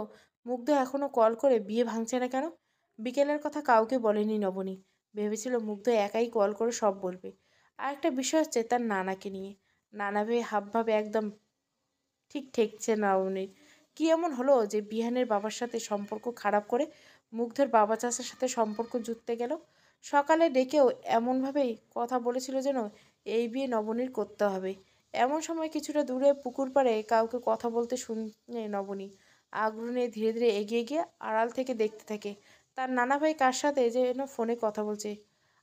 মুগ্ধ এখনও কল করে বিয়ে ভাঙছে না কেন? বিকেলের কথা কাউকে বলেনি নবনী। ভেবেছিল মুগ্ধ একাই কল করে সব বলবে। আর একটা বিষয় হচ্ছে তার নানাকে নিয়ে। নানা ভেবে হাবভাবে একদম ঠিক ঠেকছে নবনীর। কি এমন হলো যে বিহানের বাবার সাথে সম্পর্ক খারাপ করে মুগ্ধের বাবা চাচার সাথে সম্পর্ক জুড়তে গেল? সকালে ডেকেও এমনভাবেই কথা বলেছিল যেন এই বিয়ে নবনীর করতে হবে। এমন সময় কিছুটা দূরে পুকুর পাড়ে কাউকে কথা বলতে শুনে নবনী আগ্রহ নিয়ে ধীরে ধীরে এগিয়ে গিয়ে আড়াল থেকে দেখতে থাকে তার নানা ভাই কার সাথে যেন ফোনে কথা বলছে।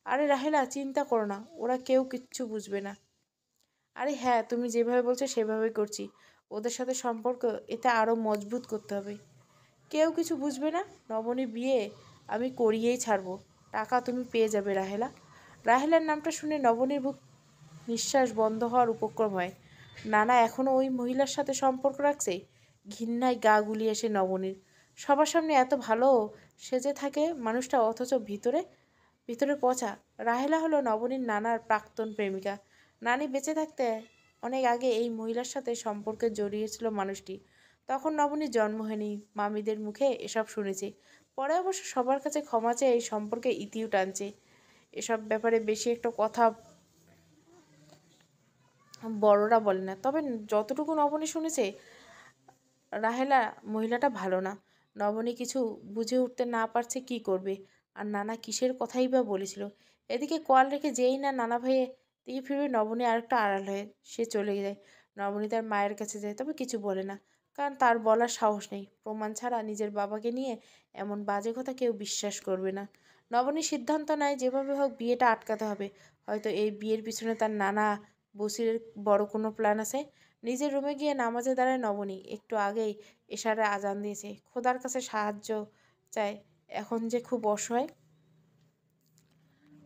আরে রাহেলা, চিন্তা করো না, ওরা কেউ কিচ্ছু বুঝবে না। আরে হ্যাঁ, তুমি যেভাবে বলছো সেভাবেই করছি। ওদের সাথে সম্পর্ক এতে আরও মজবুত করতে হবে। কেউ কিছু বুঝবে না। নবনী বিয়ে আমি করিয়েই ছাড়বো। টাকা তুমি পেয়ে যাবে রাহেলা। রাহেলার নামটা শুনে নবনীর বুক নিঃশ্বাস বন্ধ হওয়ার উপক্রম হয়। নানা এখনও ওই মহিলার সাথে সম্পর্ক রাখছে? ঘৃণায় গা গুলিয়ে আসে নবনীর। সবার সামনে এত ভালো সেজে থাকে মানুষটা, অথচ ভিতরে ভিতরে পচা। রাহেলা হলো নবনীর নানার প্রাক্তন প্রেমিকা। নানি বেঁচে থাকতে অনেক আগে এই মহিলার সাথে সম্পর্কে জড়িয়েছিল মানুষটি। তখন নবনীর জন্ম হয়নি। মামিদের মুখে এসব শুনেছে। পরে অবশ্য সবার কাছে ক্ষমা চেয়ে এই সম্পর্কে ইতিও টানছে। এসব ব্যাপারে বেশি একটা কথা বড়রা বলে না। তবে যতটুকু নবনী শুনেছে, রাহেলা মহিলাটা ভালো না। নবনী কিছু বুঝে উঠতে না পারছে কি করবে। আর নানা কিসের কথাই বা বলেছিল। এদিকে কল রেখে যেই না নানা ভাইয়ে দিয়ে ফিরবে, নবনী আরেকটা আড়াল হয়ে সে চলে যায়। নবনী তার মায়ের কাছে যায়, তবে কিছু বলে না, কারণ তার বলার সাহস নেই। প্রমাণ ছাড়া নিজের বাবাকে নিয়ে এমন বাজে কথা কেউ বিশ্বাস করবে না। নবনী সিদ্ধান্ত নেয় যেভাবে হোক বিয়েটা আটকাতে হবে। হয়তো এই বিয়ের পিছনে তার নানা বসিরের বড় কোনো প্ল্যান আছে। নিজের রুমে গিয়ে নামাজে দাঁড়ায় নবনী। একটু আগেই এশারে আজান দিয়েছে। খোদার কাছে সাহায্য চায়, এখন যে খুব অসহায়।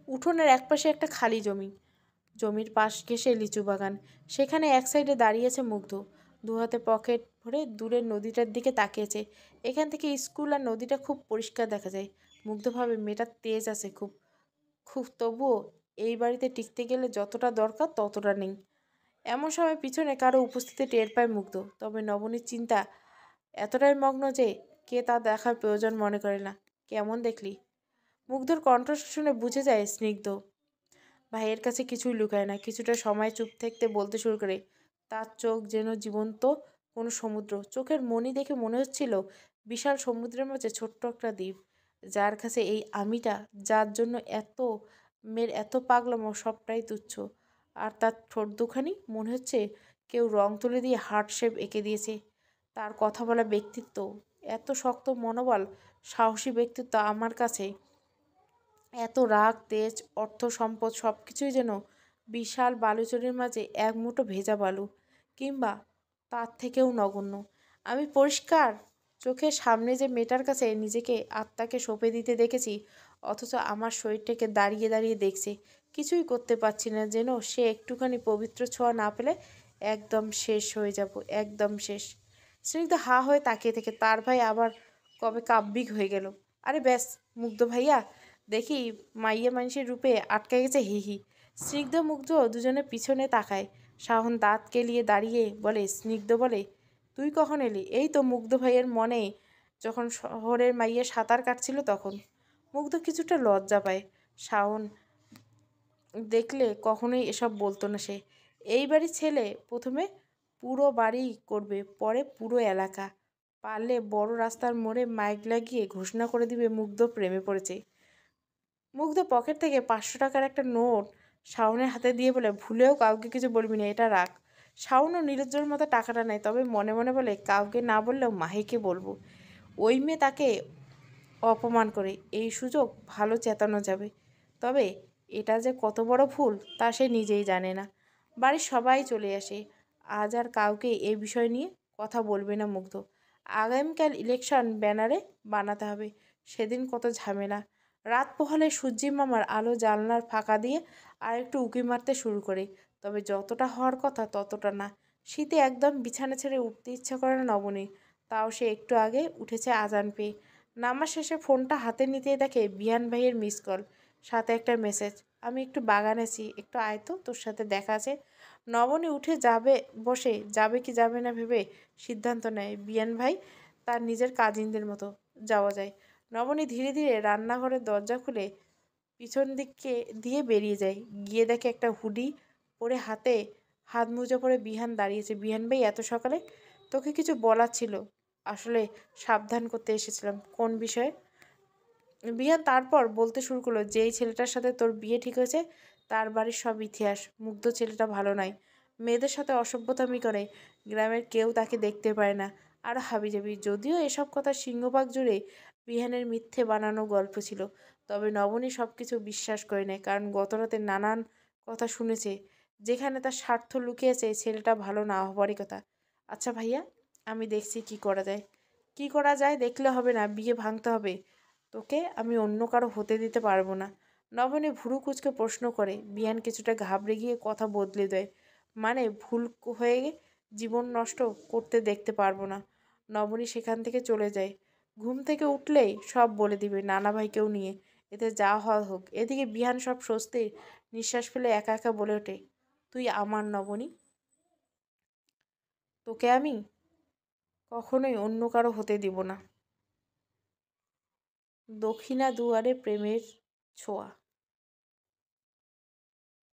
উঠোনের একপাশে একটা খালি জমি, জমির পাশ ঘেঁষে লিচু বাগান। সেখানে এক সাইডে দাঁড়িয়েছে মুগ্ধ, দু হাতে পকেট ভরে দূরের নদীটার দিকে তাকিয়েছে। এখান থেকে স্কুল আর নদীটা খুব পরিষ্কার দেখা যায়। মুগ্ধ ভাবে মেয়েটার তেজ আছে খুব খুব, তবুও এই বাড়িতে টিকতে গেলে যতটা দরকার ততটা নেই। এমন সময় পিছনে কারো উপস্থিতি টের পায় মুগ্ধ। তবে নবনীর চিন্তা এতটাই মগ্ন যে কে তা দেখার প্রয়োজন মনে করে না। কেমন দেখলি? মুগ্ধর কণ্ঠস্বর শুনে বুঝে যায় স্নিগ্ধ ভাইয়ের কাছে কিছুই লুকায় না। কিছুটা সময় চুপ থাকতে বলতে শুরু করে, তার চোখ যেন জীবন্ত কোনো সমুদ্র। চোখের মণি দেখে মনে হচ্ছিল বিশাল সমুদ্রের মাঝে ছোট্ট একটা দ্বীপ, যার কাছে এই আমিটা, যার জন্য এত মেয়ের এত পাগলামো, সবটাই তুচ্ছ। আর তার ঠোঁট দুখানি মনে হচ্ছে কেউ রং তুলি দিয়ে হার্ট শেপ এঁকে দিয়েছে। তার কথা বলা ব্যক্তিত্ব, এত শক্ত মনোবল, সাহসী ব্যক্তিত্ব, আমার কাছে এত রাগ, তেজ, অর্থ, সম্পদ সব কিছুই যেন বিশাল বালুচরির মাঝে এক মুঠো ভেজা বালু, কিংবা তার থেকেও নগণ্য। আমি পরিষ্কার চোখের সামনে যে মেয়েটার কাছে নিজেকে, আত্মাকে সঁপে দিতে দেখেছি, অথচ আমার শরীরটাকে দাঁড়িয়ে দাঁড়িয়ে দেখছে। কিছুই করতে পারছি না, যেন সে একটুখানি পবিত্র ছোঁয়া না পেলে একদম শেষ হয়ে যাব, একদম শেষ। স্নিগ্ধ হা হয়ে তাকিয়ে থেকে তার ভাই আবার কবে কাব্যিক হয়ে গেল। আরে ব্যাস, মুগ্ধ ভাইয়া দেখি মাইয়া মানুষের রূপে আটকে গেছে, হি হি। স্নিগ্ধ মুগ্ধ দুজনে পিছনে তাকায়। শাওন দাঁত কেলিয়ে দাঁড়িয়ে বলে, স্নিগ্ধ বলে, তুই কখন এলি? এই তো মুগ্ধ ভাইয়ের মনে যখন শহরের মাইয়া সাঁতার কাটছিল তখন। মুগ্ধ কিছুটা লজ্জা পায়। শাওন দেখলে কখনোই এসব বলতো না সে। এই বাড়ির ছেলে প্রথমে পুরো বাড়ি করবে, পরে পুরো এলাকা, পারলে বড় রাস্তার মোড়ে মাইক লাগিয়ে ঘোষণা করে দিবে মুগ্ধ প্রেমে পড়েছে। মুগ্ধ পকেট থেকে 500 টাকার একটা নোট শাওনের হাতে দিয়ে বলে, ভুলেও কাউকে কিছু বলবি না, এটা রাখ। শাওনও নীরজের মতো টাকাটা নেয়, তবে মনে মনে বলে কাউকে না বললেও মাহিকে বলবো। ওই মেয়ে তাকে অপমান করে, এই সুযোগ ভালো চেতানো যাবে। তবে এটা যে কত বড় ভুল তা সে নিজেই জানে না। বাড়ির সবাই চলে আসে। আজ আর কাউকে এ বিষয় নিয়ে কথা বলবে না মুগ্ধ। আগামীকাল ইলেকশন ব্যানারে বানাতে হবে, সেদিন কত ঝামেলা। রাত পোহালে সূর্যি মামার আলো জানলার ফাঁকা দিয়ে আর একটু উঁকি মারতে শুরু করে, তবে যতটা হওয়ার কথা ততটা না। শীতে একদম বিছানা ছেড়ে উঠতে ইচ্ছা করে না নবনী। তাও সে একটু আগে উঠেছে আজান পেয়ে। নামাজ শেষে ফোনটা হাতে নিতেই দেখে বিহান ভাইয়ের মিস কল, সাথে একটা মেসেজ, আমি একটু বাগানে আছি, একটু আয় তো, তোর সাথে দেখা আছে। নবনী উঠে যাবে, বসে যাবে কি যাবে না ভেবে সিদ্ধান্ত নেয় বিয়ান ভাই তার নিজের কাজিনদের মতো, যাওয়া যায়। নবনী ধীরে ধীরে রান্নাঘরের দরজা খুলে পিছন দিকে দিয়ে বেরিয়ে যায়। গিয়ে দেখে একটা হুডি পরে হাতে হাত মোজা পরে বিহান দাঁড়িয়েছে। বিহান ভাই, এত সকালে? তোকে কিছু বলার ছিল, আসলে সাবধান করতে এসেছিলাম। কোন বিষয়ে? বিহান তারপর বলতে শুরু করলো, যেই ছেলেটার সাথে তোর বিয়ে ঠিক হয়েছে তার বাড়ির সব ইতিহাস। মুগ্ধ ছেলেটা ভালো নয়, মেয়েদের সাথে অসভ্যতামি করে, গ্রামের কেউ তাকে দেখতে পায় না। আর হাবিজাবি। যদিও এসব কথা সিংহভাগ জুড়ে বিহানের মিথ্যে বানানো গল্প ছিল, তবে নবনী সব কিছু বিশ্বাস করে নেয়, কারণ গতরাতে নানান কথা শুনেছে যেখানে তার স্বার্থ লুকিয়েছে। ছেলেটা ভালো না হবারই কথা। আচ্ছা ভাইয়া, আমি দেখছি কি করা যায়। কি করা যায় দেখলে হবে না, বিয়ে ভাঙতে হবে। তোকে আমি অন্য কারো হতে দিতে পারবো না। নবনী ভুরু কুচকে প্রশ্ন করে। বিহান কিছুটা ঘাবড়ে গিয়ে কথা বদলে দেয়, মানে ভুল হয়ে জীবন নষ্ট করতে দেখতে পারবো না। নবনী সেখান থেকে চলে যায়। ঘুম থেকে উঠলেই সব বলে দিবে, নানা ভাইকেও নিয়ে, এতে যা হয় হোক। এদিকে বিহান সব স্বস্তির নিঃশ্বাস ফেলে একা একা বলে ওঠে, তুই আমার নবনী, তোকে আমি কখনোই অন্য কারো হতে দিব না। দক্ষিণা দুয়ারে প্রেমের ছোঁয়া।